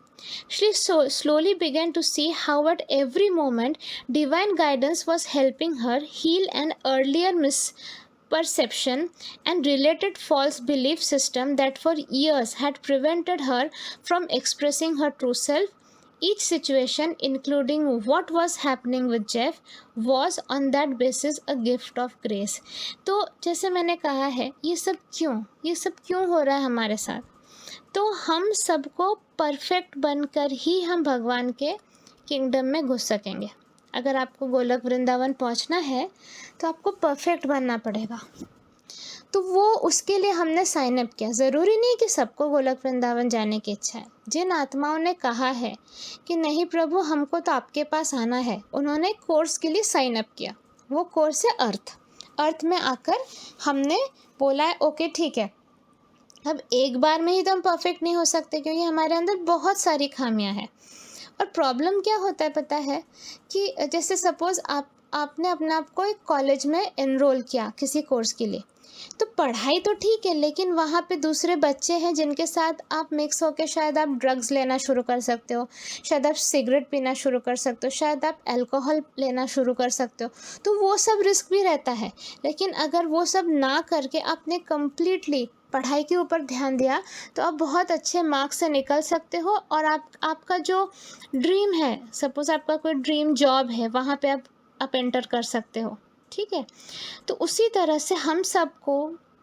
She slowly began to see how at every moment divine guidance was helping her heal an earlier misperception and related false belief system that for years had prevented her from expressing her true self. Each situation, including what was happening with Jeff, was on that basis a gift of grace. तो जैसे मैंने कहा है, ये सब क्यों हो रहा है हमारे साथ? तो हम सबको परफेक्ट बनकर ही हम भगवान के किंगडम में घुस सकेंगे। अगर आपको गोलक वृंदावन पहुंचना है तो आपको परफेक्ट बनना पड़ेगा। तो वो उसके लिए हमने साइन अप किया। ज़रूरी नहीं कि सबको गोलक वृंदावन जाने की इच्छा है। जिन आत्माओं ने कहा है कि नहीं प्रभु हमको तो आपके पास आना है, उन्होंने कोर्स के लिए साइन अप किया। वो कोर्स है अर्थ में आकर हमने बोला है ओके ठीक है, अब एक बार में ही तो हम परफेक्ट नहीं हो सकते, क्योंकि हमारे अंदर बहुत सारी खामियां हैं। और प्रॉब्लम क्या होता है पता है कि जैसे सपोज़ आपने अपने आप को एक कॉलेज में एनरोल किया किसी कोर्स के लिए, तो पढ़ाई तो ठीक है, लेकिन वहाँ पे दूसरे बच्चे हैं जिनके साथ आप मिक्स होकर शायद आप ड्रग्स लेना शुरू कर सकते हो, शायद आप सिगरेट पीना शुरू कर सकते हो, शायद आप अल्कोहल लेना शुरू कर सकते हो। तो वो सब रिस्क भी रहता है। लेकिन अगर वो सब ना करके आपने कम्प्लीटली पढ़ाई के ऊपर ध्यान दिया तो आप बहुत अच्छे मार्क्स से निकल सकते हो। और आपका जो ड्रीम है, सपोज़ आपका कोई ड्रीम जॉब है, वहाँ पे आप एंटर कर सकते हो। ठीक है, तो उसी तरह से हम सबको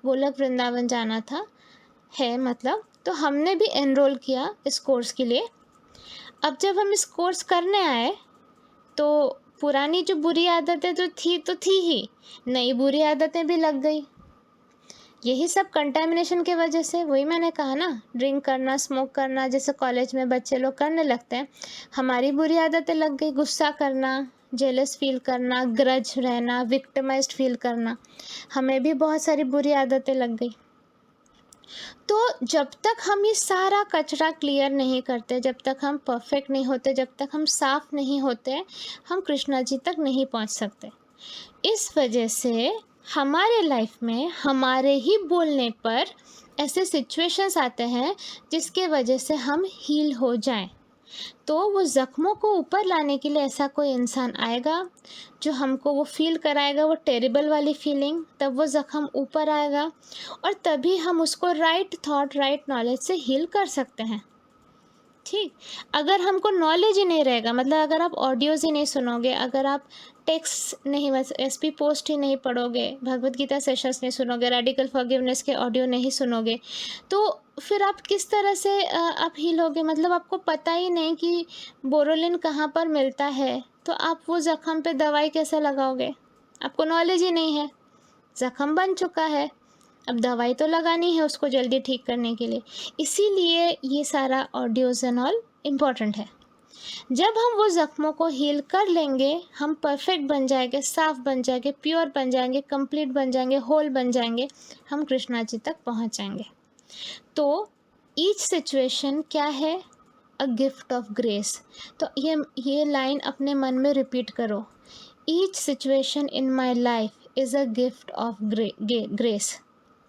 गोलक वृंदावन जाना था है मतलब, तो हमने भी एनरोल किया इस कोर्स के लिए। अब जब हम इस कोर्स करने आए तो पुरानी जो बुरी आदतें तो थी ही, नई बुरी आदतें भी लग गई। यही सब कंटेमिनेशन के वजह से, वही मैंने कहा ना, ड्रिंक करना, स्मोक करना, जैसे कॉलेज में बच्चे लोग करने लगते हैं, हमारी बुरी आदतें लग गई। गुस्सा करना, जेलस फील करना, ग्रज रहना, विक्टिमाइज्ड फील करना, हमें भी बहुत सारी बुरी आदतें लग गई। तो जब तक हम ये सारा कचरा क्लियर नहीं करते, जब तक हम परफेक्ट नहीं होते, जब तक हम साफ नहीं होते, हम कृष्णा जी तक नहीं पहुंच सकते। इस वजह से हमारे लाइफ में हमारे ही बोलने पर ऐसे सिचुएशंस आते हैं जिसके वजह से हम हील हो जाएं। तो वो ज़ख्मों को ऊपर लाने के लिए ऐसा कोई इंसान आएगा जो हमको वो फील कराएगा, वो टेरिबल वाली फीलिंग, तब वो ज़ख्म ऊपर आएगा और तभी हम उसको राइट थॉट, राइट नॉलेज से हील कर सकते हैं। ठीक, अगर हमको नॉलेज ही नहीं रहेगा, मतलब अगर आप ऑडियोज़ ही नहीं सुनोगे, अगर आप टेक्स्ट नहीं, बस एसपी पोस्ट ही नहीं पढ़ोगे, भगवत गीता सेशंस नहीं सुनोगे, रेडिकल फॉरगिवनेस के ऑडियो नहीं सुनोगे, तो फिर आप किस तरह से आप हील होगे। मतलब आपको पता ही नहीं कि बोरोलिन कहाँ पर मिलता है, तो आप वो ज़ख्म पे दवाई कैसे लगाओगे, आपको नॉलेज ही नहीं है। ज़ख्म बन चुका है, अब दवाई तो लगानी है उसको जल्दी ठीक करने के लिए। इसीलिए ये सारा ऑडियोज़ एंड ऑल इम्पॉर्टेंट है। जब हम वो ज़ख्मों को हील कर लेंगे, हम परफेक्ट बन जाएंगे, साफ बन जाएंगे, प्योर बन जाएंगे, कंप्लीट बन जाएंगे, होल बन जाएंगे, हम कृष्णा जी तक पहुंच जाएंगे। तो ईच सिचुएशन क्या है, अ गिफ्ट ऑफ ग्रेस। तो ये लाइन अपने मन में रिपीट करो, each situation in my life is a gift of grace.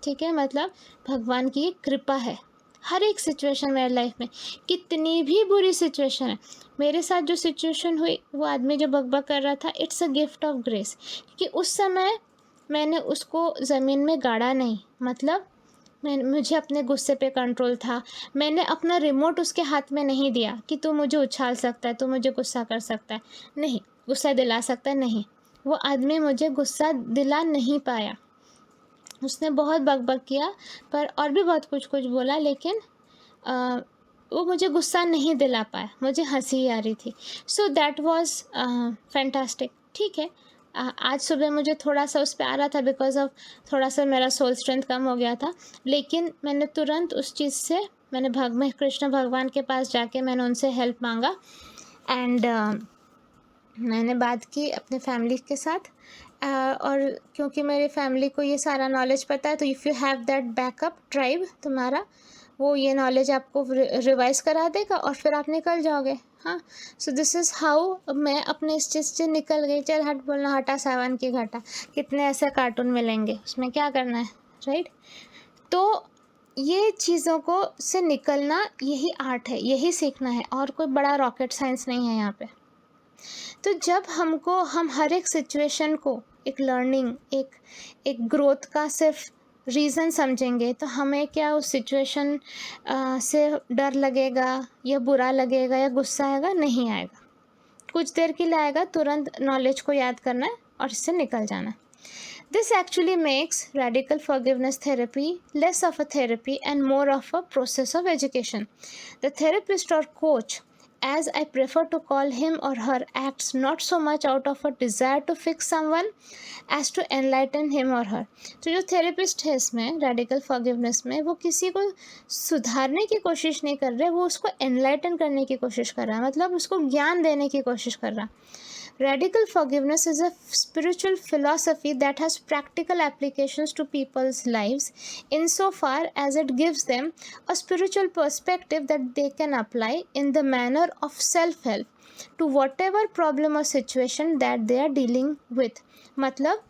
ठीक है, मतलब भगवान की कृपा है। हर एक सिचुएशन मेरे लाइफ में, कितनी भी बुरी सिचुएशन है, मेरे साथ जो सिचुएशन हुई, वो आदमी जो बकबक कर रहा था, it's a gift of grace, क्योंकि उस समय मैंने उसको ज़मीन में गाड़ा नहीं। मतलब मुझे अपने गुस्से पे कंट्रोल था। मैंने अपना रिमोट उसके हाथ में नहीं दिया कि तू मुझे उछाल सकता है, तू मुझे गुस्सा कर सकता है, नहीं, गुस्सा दिला सकता है, नहीं। वो आदमी मुझे गुस्सा दिला नहीं पाया। उसने बहुत बकबक किया, पर और भी बहुत कुछ बोला, लेकिन वो मुझे गुस्सा नहीं दिला पाया, मुझे हंसी आ रही थी। So that was fantastic. ठीक है, आज सुबह मुझे थोड़ा सा उस पर आ रहा था, बिकॉज ऑफ थोड़ा सा मेरा सोल स्ट्रेंथ कम हो गया था, लेकिन मैंने तुरंत उस चीज़ से, मैंने कृष्ण भगवान के पास जाके मैंने उनसे हेल्प मांगा, एंड मैंने बात की अपने फैमिली के साथ। और क्योंकि मेरी फैमिली को ये सारा नॉलेज पता है, तो if you have that backup tribe, तुम्हारा वो ये नॉलेज आपको रिवाइज करा देगा और फिर आप निकल जाओगे। हाँ, सो दिस इज़ हाउ मैं अपने इस चीज़ से निकल गई। चल हट बोलना, हटा सावन की घटा, कितने ऐसे कार्टून मिलेंगे, उसमें क्या करना है, राइट। तो ये चीज़ों को से निकलना, यही आर्ट है, यही सीखना है, और कोई बड़ा रॉकेट साइंस नहीं है यहाँ पे। तो जब हम हर एक सिचुएशन को एक लर्निंग, एक ग्रोथ का सिर्फ रीज़न समझेंगे, तो हमें क्या उस सिचुएशन से डर लगेगा या बुरा लगेगा या गुस्सा आएगा, नहीं आएगा। कुछ देर के लिए आएगा, तुरंत नॉलेज को याद करना है और इससे निकल जाना है। This actually makes radical forgiveness therapy less of a therapy and more of a process of education. The therapist or coach as I prefer to call him or her acts not so much out of a desire to fix someone as to enlighten him or her. तो जो therapist है इसमें radical forgiveness में, वो किसी को सुधारने की कोशिश नहीं कर रहे, वो उसको एनलाइटन करने की कोशिश कर रहा है, मतलब उसको ज्ञान देने की कोशिश कर रहा है. Radical forgiveness is a spiritual philosophy that has practical applications to people's lives insofar as it gives them a spiritual perspective that they can apply in the manner of self-help to whatever problem or situation that they are dealing with. मतलब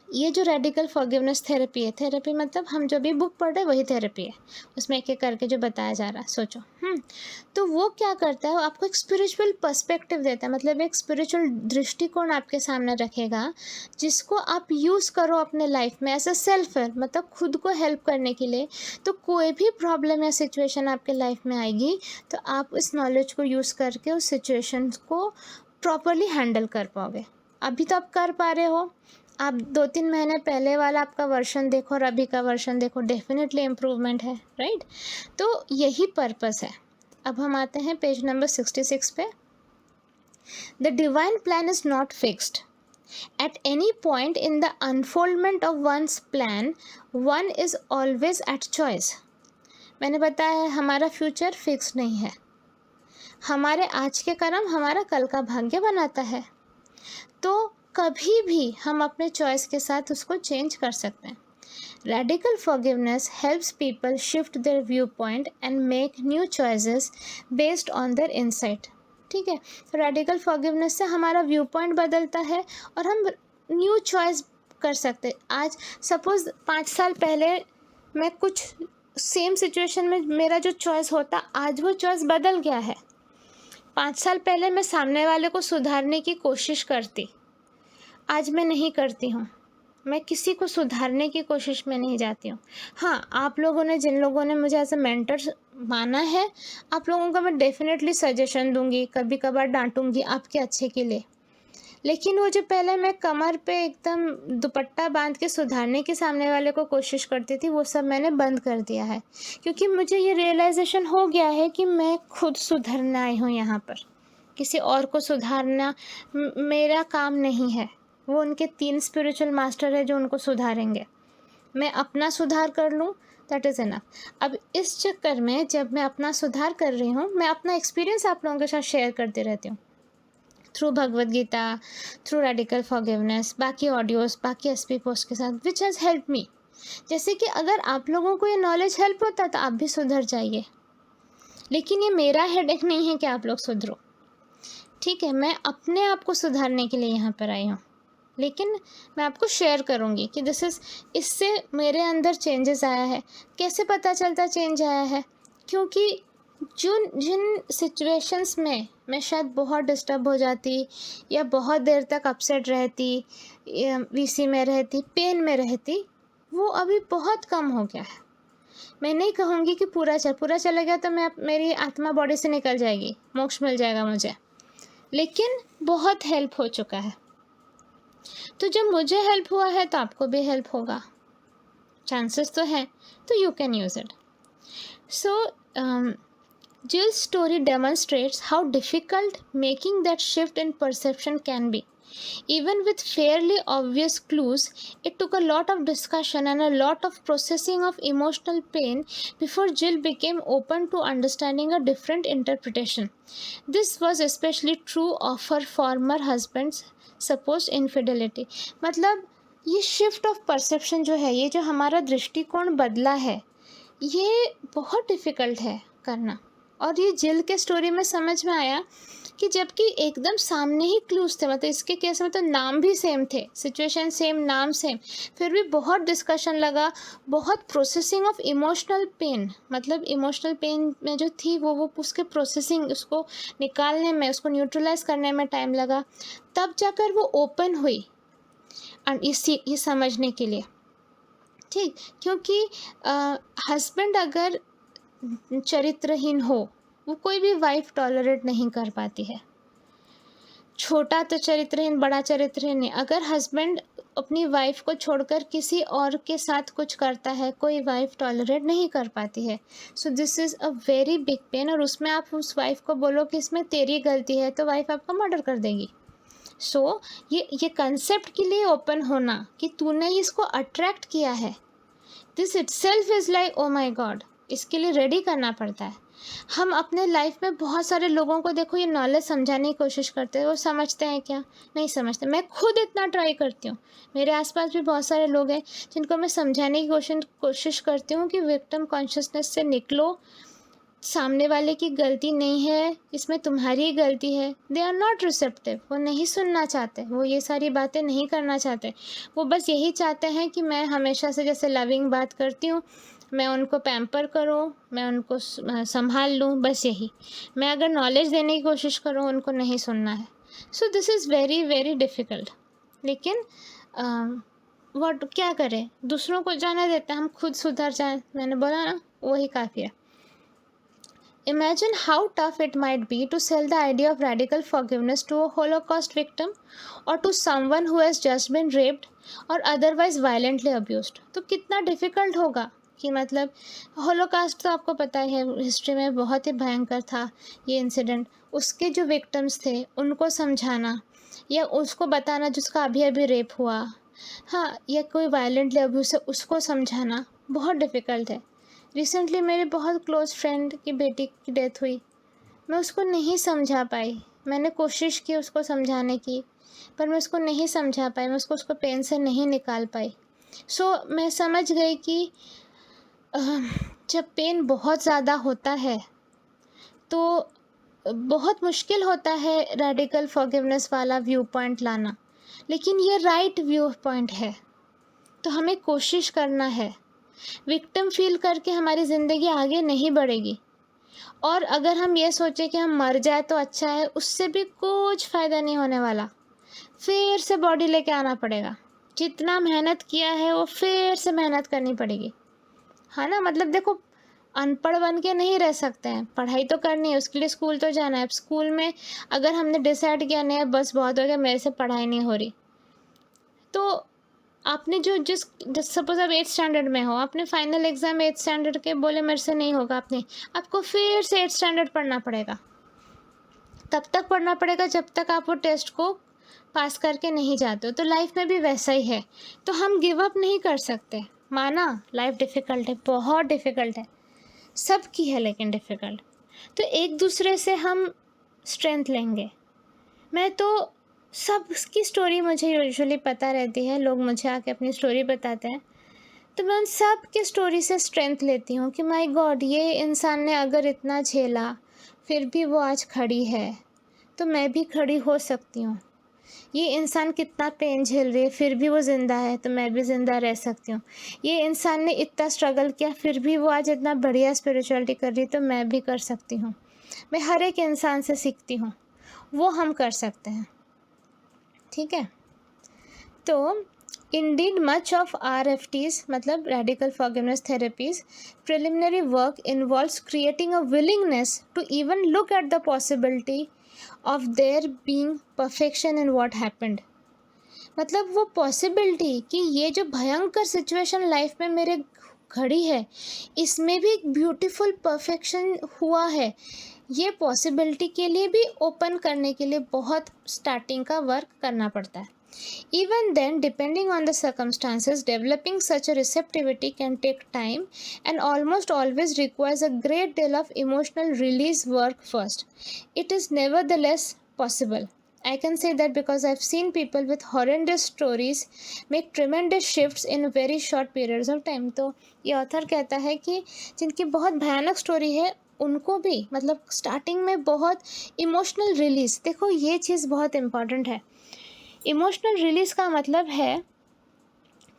ये जो radical forgiveness therapy है, therapy मतलब हम जो भी book पढ़ रहे हैं वही थेरेपी है, उसमें एक एक करके जो बताया जा रहा है, सोचो. तो वो क्या करता है, वो आपको एक स्पिरिचुअल पर्सपेक्टिव देता है, मतलब एक स्पिरिचुअल दृष्टिकोण आपके सामने रखेगा जिसको आप यूज़ करो अपने लाइफ में एज अ सेल्फ हेल्प, मतलब खुद को हेल्प करने के लिए. तो कोई भी प्रॉब्लम या सिचुएशन आपके लाइफ में आएगी तो आप इस नॉलेज को यूज़ करके उस सिचुएशन को प्रॉपरली हैंडल कर पाओगे. अभी तो आप कर पा रहे हो, आप 2-3 महीने पहले वाला आपका वर्जन देखो और अभी का वर्जन देखो, डेफिनेटली इम्प्रूवमेंट है, राइट. तो यही पर्पस है. अब हम आते हैं पेज नंबर 66 पे. The divine plan is not fixed. At any point in the unfoldment of one's plan, one is always at choice. मैंने बताया है हमारा फ्यूचर फिक्स नहीं है. हमारे आज के कर्म हमारा कल का भाग्य बनाता है, तो कभी भी हम अपने चॉइस के साथ उसको चेंज कर सकते हैं. Radical forgiveness helps people shift their viewpoint and make new choices based on their insight. ठीक है, तो रेडिकल फॉरगिवनेस से हमारा व्यू पॉइंट बदलता है और हम न्यू चॉइस कर सकते हैं. आज सपोज़ 5 साल पहले मैं कुछ सेम सिचुएशन में मेरा जो चॉइस होता, आज वो चॉइस बदल गया है. 5 साल पहले मैं सामने वाले को सुधारने की कोशिश करती, आज मैं नहीं करती हूँ. मैं किसी को सुधारने की कोशिश में नहीं जाती हूँ. हाँ, आप लोगों ने, जिन लोगों ने मुझे एज अ मेंटर माना है, आप लोगों को मैं डेफिनेटली सजेशन दूंगी, कभी कभार डांटूंगी आपके अच्छे के लिए. लेकिन वो जो पहले मैं कमर पे एकदम दुपट्टा बांध के सुधारने के सामने वाले को कोशिश करती थी, वो सब मैंने बंद कर दिया है, क्योंकि मुझे ये रियलाइजेशन हो गया है कि मैं खुद सुधरने आई हूँ यहाँ पर. किसी और को सुधारना मेरा काम नहीं है. वो उनके 3 स्पिरिचुअल मास्टर है जो उनको सुधारेंगे. मैं अपना सुधार कर लूँ, दैट इज़ इनफ. अब इस चक्कर में जब मैं अपना सुधार कर रही हूँ, मैं अपना एक्सपीरियंस आप लोगों के साथ शेयर करती रहती हूँ through Bhagavad Gita, through radical forgiveness, बाकी ऑडियोज़, बाकी एसपी पोस्ट के साथ, विच हैज़ हेल्प मी. जैसे कि अगर आप लोगों को ये नॉलेज हेल्प होता तो आप भी सुधर जाइए. लेकिन ये मेरा हेडेक नहीं है कि आप लोग सुधरो, ठीक है. मैं अपने आप को सुधारने के लिए यहाँ पर आई हूँ, लेकिन मैं आपको शेयर करूँगी कि इससे मेरे अंदर चेंजेस आया है. कैसे पता चलता चेंज आया है? क्योंकि जिन सिचुएशंस में मैं शायद बहुत डिस्टर्ब हो जाती या बहुत देर तक अपसेट रहती, वीसी में रहती, पेन में रहती, वो अभी बहुत कम हो गया है. मैं नहीं कहूँगी कि पूरा चला गया तो मेरी आत्मा बॉडी से निकल जाएगी, मोक्ष मिल जाएगा मुझे, लेकिन बहुत हेल्प हो चुका है. तो जब मुझे हेल्प हुआ है तो आपको भी हेल्प होगा, चांसेस तो हैं, तो you can use it. So Jill's story demonstrates how difficult making that shift in perception can be. Even with fairly obvious clues, it took a lot of discussion and a lot of processing of emotional pain before Jill became open to understanding a different interpretation. This was especially true of her former husband's supposed infidelity. मतलब ये shift of perception जो है, ये जो हमारा दृष्टिकोण बदला है, ये बहुत डिफ़िकल्ट है करना. और ये जिल के स्टोरी में समझ में आया कि जबकि एकदम सामने ही क्लूज थे, मतलब इसके केस में तो नाम भी सेम थे, सिचुएशन सेम, नाम सेम, फिर भी बहुत डिस्कशन लगा, बहुत प्रोसेसिंग ऑफ इमोशनल पेन, मतलब इमोशनल पेन में जो थी वो उसके प्रोसेसिंग, उसको निकालने में, उसको न्यूट्रलाइज करने में टाइम लगा, तब जाकर वो ओपन हुई ये समझने के लिए. ठीक, क्योंकि हस्बैंड अगर चरित्रहीन हो, वो कोई भी वाइफ टॉलरेट नहीं कर पाती है. छोटा तो चरित्रहीन, बड़ा चरित्रहीन नहीं. अगर हस्बैंड अपनी वाइफ को छोड़कर किसी और के साथ कुछ करता है, कोई वाइफ टॉलरेट नहीं कर पाती है। So this is a very big pain. और उसमें आप उस वाइफ को बोलो कि इसमें तेरी गलती है, तो वाइफ आपका मर्डर कर देगी। सो ये कंसेप्ट के लिए ओपन होना कि तूने इसको अट्रैक्ट किया है, this itself is like oh my God, इसके लिए रेडी करना पड़ता है। हम अपने लाइफ में बहुत सारे लोगों को देखो ये नॉलेज समझाने की कोशिश करते हैं, वो समझते हैं क्या? नहीं समझते। मैं खुद इतना ट्राई करती हूँ, मेरे आसपास भी बहुत सारे लोग हैं जिनको मैं समझाने की कोशिश करती हूँ कि विक्टिम कॉन्शियसनेस से निकलो, सामने वाले की गलती नहीं है, इसमें तुम्हारी गलती है। दे आर नॉट रिसेप्टिव, वो नहीं सुनना चाहते, वो ये सारी बातें नहीं करना चाहते। वो बस यही चाहते हैं कि मैं हमेशा से जैसे लविंग बात करती हूँ, मैं उनको पैम्पर करूँ, मैं उनको संभाल लूँ, बस यही। मैं अगर नॉलेज देने की कोशिश करूँ, उनको नहीं सुनना है। So this is very very difficult. लेकिन व्हाट क्या करें, दूसरों को जाने देते हैं, हम खुद सुधर जाएं। मैंने बोला ना, वही काफ़ी है। Imagine how tough it might be to sell the idea of radical forgiveness to a Holocaust victim or to someone who has just been raped or otherwise violently abused. तो कितना डिफ़िकल्ट होगा कि मतलब होलोकास्ट तो आपको पता ही है, history में बहुत ही भयंकर था ये इंसिडेंट। उसके जो विक्टिम्स थे उनको समझाना या उसको बताना जिसका अभी अभी रेप हुआ, हाँ, या कोई वायलेंटली अब्यूज है, उसको समझाना बहुत डिफ़िकल्ट है। रिसेंटली मेरे बहुत क्लोज़ फ्रेंड की बेटी की डेथ हुई, मैं उसको नहीं समझा पाई। मैंने कोशिश की उसको समझाने की, पर मैं उसको नहीं समझा पाई, मैं उसको पेन से नहीं निकाल पाई। सो मैं समझ गई कि जब पेन बहुत ज़्यादा होता है तो बहुत मुश्किल होता है रेडिकल फॉरगिवनेस वाला व्यू पॉइंट लाना, लेकिन ये राइट व्यू पॉइंट है, तो हमें कोशिश करना है। विक्टिम फील करके हमारी ज़िंदगी आगे नहीं बढ़ेगी, और अगर हम ये सोचें कि हम मर जाए तो अच्छा है, उससे भी कुछ फ़ायदा नहीं होने वाला। फिर से बॉडी लेके आना पड़ेगा, जितना मेहनत किया है वो फिर से मेहनत करनी पड़ेगी, है ना। मतलब देखो, अनपढ़ बन के नहीं रह सकते हैं, पढ़ाई तो करनी है, उसके लिए स्कूल तो जाना है। अब स्कूल में अगर हमने डिसाइड किया नहीं बस बहुत हो गया, मेरे से पढ़ाई नहीं हो रही, तो आपने जिस सपोज आप 8th स्टैंडर्ड में हो, आपने फाइनल एग्ज़ाम 8th स्टैंडर्ड के बोले मेरे से नहीं होगा, आपको फिर से 8th स्टैंडर्ड पढ़ना पड़ेगा। तब तक पढ़ना पड़ेगा जब तक आप वो टेस्ट को पास करके नहीं जाते हो। तो लाइफ में भी वैसा ही है, तो हम गिव अप नहीं कर सकते। माना लाइफ डिफ़िकल्ट है, बहुत डिफ़िकल्ट है, सबकी है, लेकिन डिफ़िकल्ट। तो एक दूसरे से हम स्ट्रेंथ लेंगे। मैं तो सबकी स्टोरी मुझे यूजुअली पता रहती है, लोग मुझे आके अपनी स्टोरी बताते हैं, तो मैं उन सब की स्टोरी से स्ट्रेंथ लेती हूँ कि माय गॉड, ये इंसान ने अगर इतना झेला फिर भी वो आज खड़ी है, तो मैं भी खड़ी हो सकती हूँ। ये इंसान कितना पेन झेल रही है फिर भी वो ज़िंदा है, तो मैं भी ज़िंदा रह सकती हूँ। ये इंसान ने इतना स्ट्रगल किया फिर भी वो आज इतना बढ़िया स्पिरिचुअलिटी कर रही है, तो मैं भी कर सकती हूँ। मैं हर एक इंसान से सीखती हूँ, वो हम कर सकते हैं, ठीक है। तो indeed much of RFTs मतलब radical forgiveness therapies preliminary work involves creating a willingness to even look at the possibility of there being perfection in what happened। मतलब वो पॉसिबिलिटी कि ये जो भयंकर सिचुएशन लाइफ में मेरे घड़ी है, इसमें भी एक ब्यूटीफुल परफेक्शन हुआ है, ये पॉसिबिलिटी के लिए भी ओपन करने के लिए बहुत स्टार्टिंग का वर्क करना पड़ता है। Even then, depending on the circumstances, developing such a receptivity can take time and almost always requires a great deal of emotional release work first. It is nevertheless possible. I can say that because I've seen people with horrendous stories make tremendous shifts in very short periods of time. तो ये author कहता है कि जिनकी बहुत भयानक story है उनको भी मतलब स्टार्टिंग में बहुत इमोशनल रिलीज, देखो ये चीज़ बहुत इम्पॉर्टेंट है। इमोशनल रिलीज़ का मतलब है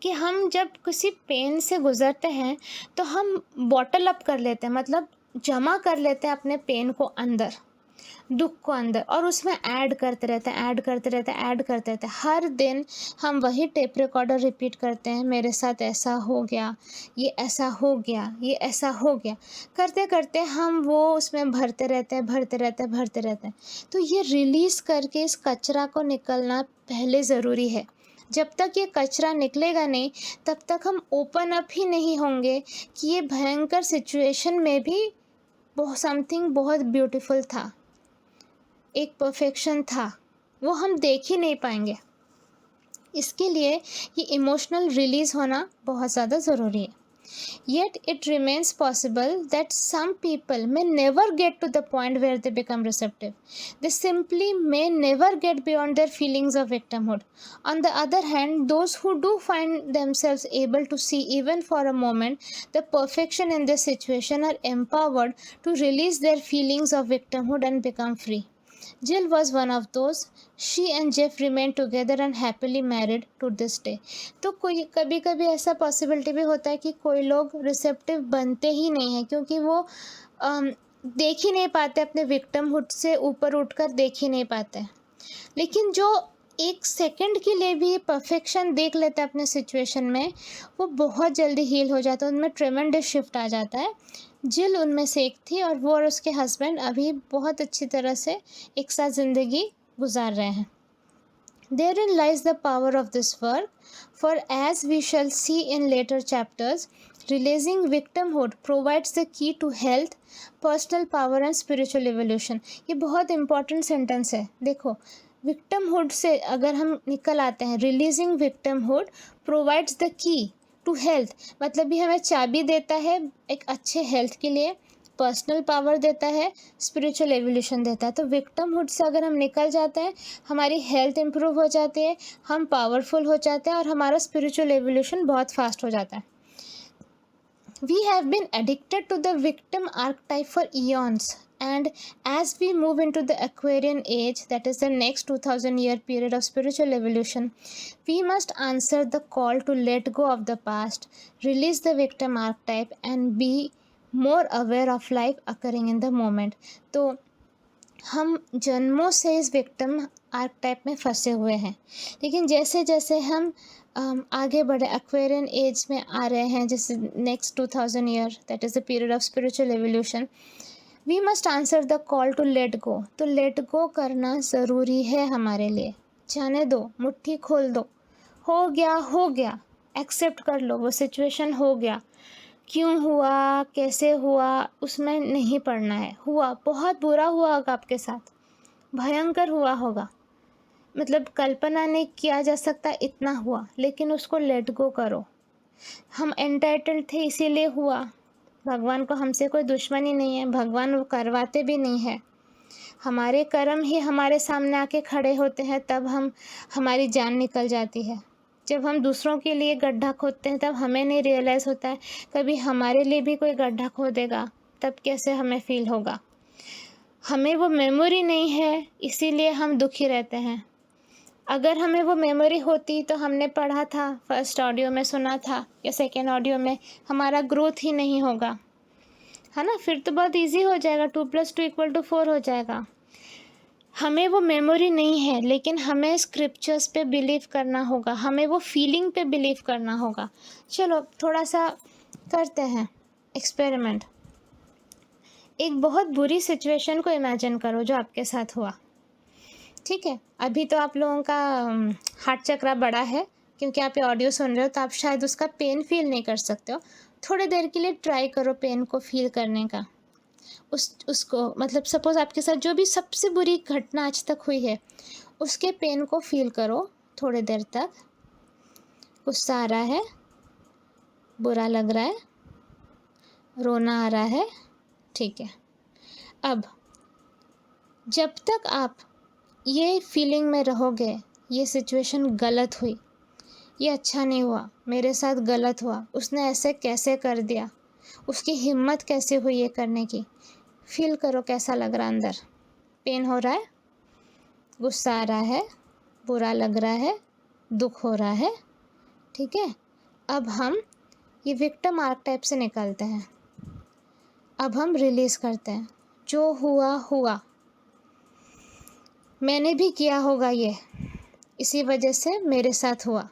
कि हम जब किसी पेन से गुज़रते हैं तो हम बॉटल अप कर लेते हैं, मतलब जमा कर लेते हैं अपने पेन को अंदर, दुख को अंदर, और उसमें ऐड करते रहते हैं। हर दिन हम वही टेप रिकॉर्डर रिपीट करते हैं, मेरे साथ ऐसा हो गया, ये ऐसा हो गया, ये ऐसा हो गया, करते करते हम वो उसमें भरते रहते हैं। तो ये रिलीज़ करके इस कचरा को निकलना पहले ज़रूरी है। जब तक ये कचरा निकलेगा नहीं तब तक हम ओपन अप ही नहीं होंगे कि ये भयंकर सिचुएशन में भी समथिंग बहुत ब्यूटीफुल था, एक परफेक्शन था, वो हम देख ही नहीं पाएंगे। इसके लिए ये इमोशनल रिलीज़ होना बहुत ज़्यादा ज़रूरी है। Yet it remains possible that some people may never get to the point where they become receptive. They simply may never get beyond their feelings of victimhood. On the other hand, those who do find themselves able to see, even for a moment, the perfection in this situation are empowered to release their feelings of victimhood and become free. Jill was one of those. She and Jeff remained together and happily married to this day. तो कोई कभी कभी ऐसा possibility भी होता है कि कोई लोग रिसेप्टिव बनते ही नहीं हैं, क्योंकि वो देख ही नहीं पाते, अपने विक्टिमहुड से ऊपर उठकर देख ही नहीं पाते। लेकिन जो एक सेकंड के लिए भी परफेक्शन देख लेते हैं अपने सिचुएशन में, वो बहुत जल्दी हील हो जाता है, उनमें ट्रेमेंडस शिफ्ट आ जाता है। जिल उनमें से एक थी और वो और उसके हस्बैंड अभी बहुत अच्छी तरह से एक साथ ज़िंदगी गुजार रहे हैं। Therein lies the power of this work, for as we shall see in later chapters, releasing victimhood provides the key to health, personal power and spiritual evolution. ये बहुत important sentence है। देखो, victimhood से अगर हम निकल आते हैं, releasing victimhood provides the key to health, मतलब ये हमें चाबी देता है एक अच्छे हेल्थ के लिए, पर्सनल पावर देता है, स्पिरिचुअल एवोल्यूशन देता है। तो विक्टिमहुड से अगर हम निकल जाते हैं, हमारी हेल्थ इम्प्रूव हो जाती है, हम पावरफुल हो जाते हैं और हमारा स्पिरिचुअल एवोल्यूशन बहुत फास्ट हो जाता है। We have been addicted to the victim archetype for eons, and as we move into the Aquarian age, that is the next 2000-year period of spiritual evolution, we must answer the call to let go of the past, release the victim archetype and be more aware of life occurring in the moment. तो हम जन्मों से इस victim archetype में फंसे हुए हैं, लेकिन जैसे जैसे हम आगे बढ़े, एक्वेरियन एज में आ रहे हैं, जैसे next 2000 year, that is the period of spiritual evolution, we must answer the call to let go. तो लेट गो करना ज़रूरी है हमारे लिए। जाने दो, मुट्ठी खोल दो, हो गया, एक्सेप्ट कर लो, वो सिचुएशन हो गया, क्यों हुआ, कैसे हुआ, उसमें नहीं पड़ना है। हुआ, बहुत बुरा हुआ होगा आपके साथ, भयंकर हुआ होगा, मतलब कल्पना नहीं किया जा सकता इतना हुआ, लेकिन उसको लेट गो करो। हम एंटाइटल्ड थे इसीलिए हुआ, भगवान को हमसे कोई दुश्मनी नहीं है, भगवान वो करवाते भी नहीं है, हमारे कर्म ही हमारे सामने आके खड़े होते हैं, तब हमारी जान निकल जाती है। जब हम दूसरों के लिए गड्ढा खोदते हैं तब हमें नहीं रियलाइज़ होता है कभी हमारे लिए भी कोई गड्ढा खोदेगा, तब कैसे हमें फील होगा। हमें वो मेमोरी नहीं है, इसीलिए हम दुखी रहते हैं। अगर हमें वो मेमोरी होती तो हमने पढ़ा था, फर्स्ट ऑडियो में सुना था या सेकेंड ऑडियो में, हमारा ग्रोथ ही नहीं होगा, है ना। फिर तो बहुत ईजी हो जाएगा, 2 + 2 = 4 हो जाएगा। हमें वो मेमोरी नहीं है, लेकिन हमें स्क्रिप्चर्स पे बिलीव करना होगा, हमें वो फीलिंग पे बिलीव करना होगा। चलो थोड़ा सा करते हैं एक्सपेरिमेंट। एक बहुत बुरी सिचुएशन को इमेजिन करो जो आपके साथ हुआ, ठीक है। अभी तो आप लोगों का हार्ट चक्रा बड़ा है, क्योंकि आप ये ऑडियो सुन रहे हो, तो आप शायद उसका पेन फील नहीं कर सकते हो। थोड़ी देर के लिए ट्राई करो पेन को फील करने का। उसको मतलब सपोज़ आपके साथ जो भी सबसे बुरी घटना आज तक हुई है, उसके पेन को फील करो थोड़ी देर तक। गुस्सा आ रहा है, बुरा लग रहा है, रोना आ रहा है, ठीक है। अब जब तक आप ये फीलिंग में रहोगे, ये सिचुएशन गलत हुई, ये अच्छा नहीं हुआ, मेरे साथ गलत हुआ, उसने ऐसे कैसे कर दिया, उसकी हिम्मत कैसे हुई ये करने की, फील करो कैसा लग रहा है अंदर। पेन हो रहा है, गुस्सा आ रहा है, बुरा लग रहा है, दुख हो रहा है, ठीक है। अब हम ये विक्टिम आर्कटाइप से निकलते हैं, अब हम रिलीज़ करते हैं, जो हुआ हुआ, मैंने भी किया होगा ये, इसी वजह से मेरे साथ हुआ,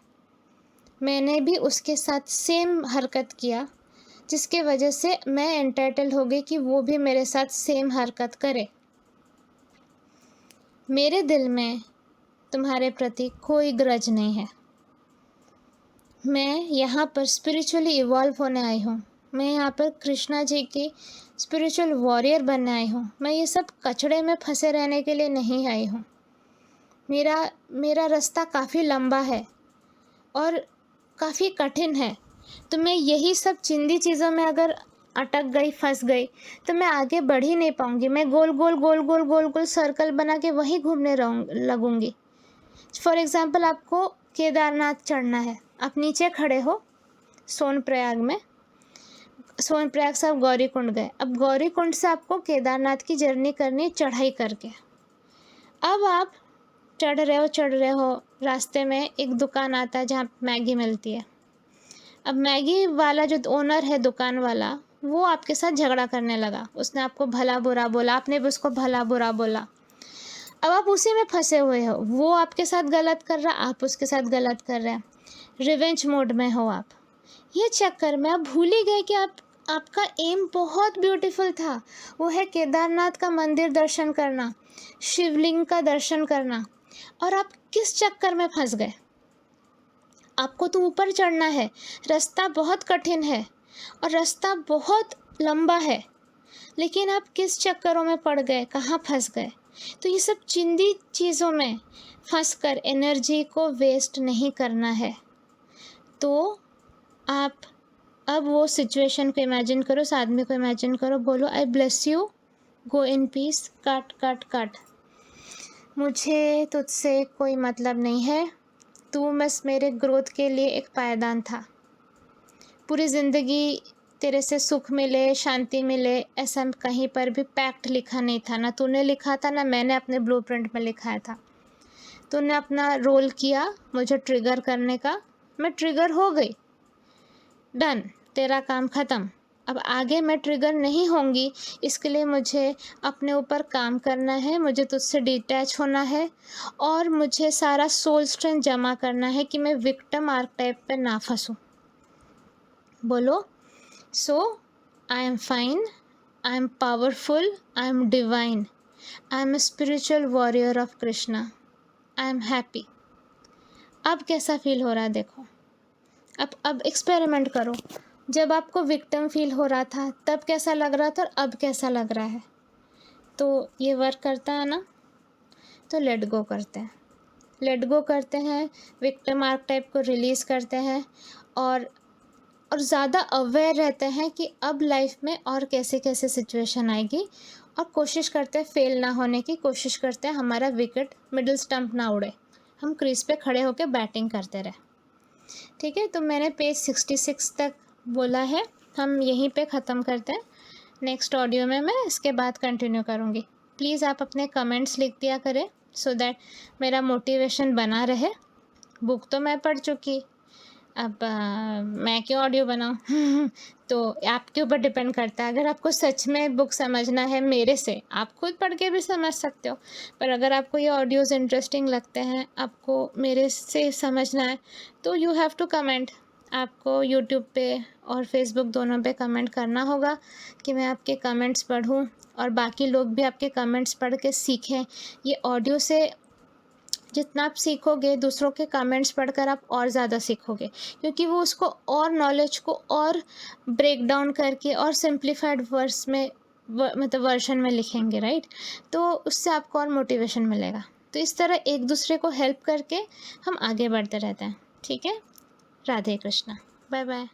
मैंने भी उसके साथ सेम हरकत किया, जिसके वजह से मैं एंटाइटल हो गई कि वो भी मेरे साथ सेम हरकत करे। मेरे दिल में तुम्हारे प्रति कोई ग्रज नहीं है, मैं यहाँ पर स्पिरिचुअली इवॉल्व होने आई हूँ। मैं यहाँ पर कृष्णा जी की स्पिरिचुअल वॉरियर बनने आई हूँ। मैं ये सब कचड़े में फंसे रहने के लिए नहीं आई हूँ। मेरा मेरा रास्ता काफ़ी लंबा है और काफ़ी कठिन है। तो मैं यही सब चिंदी चीज़ों में अगर अटक गई, फंस गई, तो मैं आगे बढ़ ही नहीं पाऊँगी। मैं गोल गोल गोल गोल गोल गोल सर्कल बना के वहीं घूमने लगूँगी। फॉर एग्ज़ाम्पल, आपको केदारनाथ चढ़ना है। आप नीचे खड़े हो सोनप्रयाग में। सोनप्रयाग से आप गौरीकुंड गए। अब गौरीकुंड से आपको केदारनाथ की जर्नी करनी चढ़ाई करके। अब आप चढ़ रहे हो, रास्ते में एक दुकान आता है जहाँ मैगी मिलती है। अब मैगी वाला जो ओनर है, दुकान वाला, वो आपके साथ झगड़ा करने लगा। उसने आपको भला बुरा बोला, आपने भी उसको भला बुरा बोला। अब आप उसी में फंसे हुए हो। वो आपके साथ गलत कर रहा, आप उसके साथ गलत कर रहे हैं। रिवेंज मोड में हो आप। ये चक्कर में आप भूल ही गए कि आपका एम बहुत ब्यूटीफुल था। वो है केदारनाथ का मंदिर दर्शन करना, शिवलिंग का दर्शन करना। और आप किस चक्कर में फंस गए? आपको तो ऊपर चढ़ना है, रास्ता बहुत कठिन है और रास्ता बहुत लंबा है, लेकिन आप किस चक्करों में पड़ गए, कहाँ फंस गए? तो ये सब चिंदी चीज़ों में फंस कर एनर्जी को वेस्ट नहीं करना है। तो आप अब वो सिचुएशन को इमेजिन करो, उस आदमी को इमेजिन करो, बोलो आई bless you, go in peace, cut cut cut. मुझे तुझसे कोई मतलब नहीं है, तू बस मेरे ग्रोथ के लिए एक पायदान था। पूरी ज़िंदगी तेरे से सुख मिले, शांति मिले, ऐसा कहीं पर भी पैक्ट लिखा नहीं था। ना तूने लिखा था, ना मैंने अपने ब्लूप्रिंट में लिखाया था। तूने अपना रोल किया मुझे ट्रिगर करने का, मैं ट्रिगर हो गई, डन, तेरा काम ख़त्म। अब आगे मैं ट्रिगर नहीं होंगी, इसके लिए मुझे अपने ऊपर काम करना है, मुझे तुझसे डिटैच होना है और मुझे सारा सोल स्ट्रेंथ जमा करना है कि मैं विक्टिम आर्केटाइप पे ना फंसूँ। बोलो, so I am fine, I am powerful, I am divine, I am a spiritual warrior of Krishna, I am happy. अब कैसा फील हो रहा है देखो। अब एक्सपेरिमेंट करो। जब आपको विक्टिम फील हो रहा था तब कैसा लग रहा था और अब कैसा लग रहा है? तो ये वर्क करता है ना? तो लेट गो करते हैं, लेट गो करते हैं, विक्टिम आर्केटाइप को रिलीज़ करते हैं और ज़्यादा अवेयर रहते हैं कि अब लाइफ में और कैसे कैसे सिचुएशन आएगी, और कोशिश करते हैं फेल ना होने की, कोशिश करते हैं हमारा विकेट मिडिल स्टंप ना उड़े, हम क्रीज पे खड़े होकर बैटिंग करते रहे। ठीक है, तो मैंने पेज 66 तक बोला है, हम यहीं पे ख़त्म करते हैं। नेक्स्ट ऑडियो में मैं इसके बाद कंटिन्यू करूँगी। प्लीज़ आप अपने कमेंट्स लिख दिया करें सो दैट मेरा मोटिवेशन बना रहे। बुक तो मैं पढ़ चुकी, अब मैं क्यों ऑडियो बनाऊँ तो आपके ऊपर डिपेंड करता है। अगर आपको सच में बुक समझना है मेरे से, आप खुद पढ़ के भी समझ सकते हो, पर अगर आपको ये ऑडियोज़ इंटरेस्टिंग लगते हैं, आपको मेरे से समझना है, तो यू हैव टू कमेंट। आपको यूट्यूब पे और फेसबुक दोनों पे कमेंट करना होगा कि मैं आपके कमेंट्स पढ़ूँ और बाकी लोग भी आपके कमेंट्स पढ़ के सीखें। ये ऑडियो से जितना आप सीखोगे, दूसरों के कमेंट्स पढ़कर आप और ज़्यादा सीखोगे, क्योंकि वो उसको और नॉलेज को और ब्रेक डाउन करके और सिंप्लीफाइड वर्ड्स में मतलब वर्जन में लिखेंगे, राइट? तो उससे आपको और मोटिवेशन मिलेगा। तो इस तरह एक दूसरे को हेल्प करके हम आगे बढ़ते रहते हैं। ठीक है, राधे कृष्णा, बाय बाय।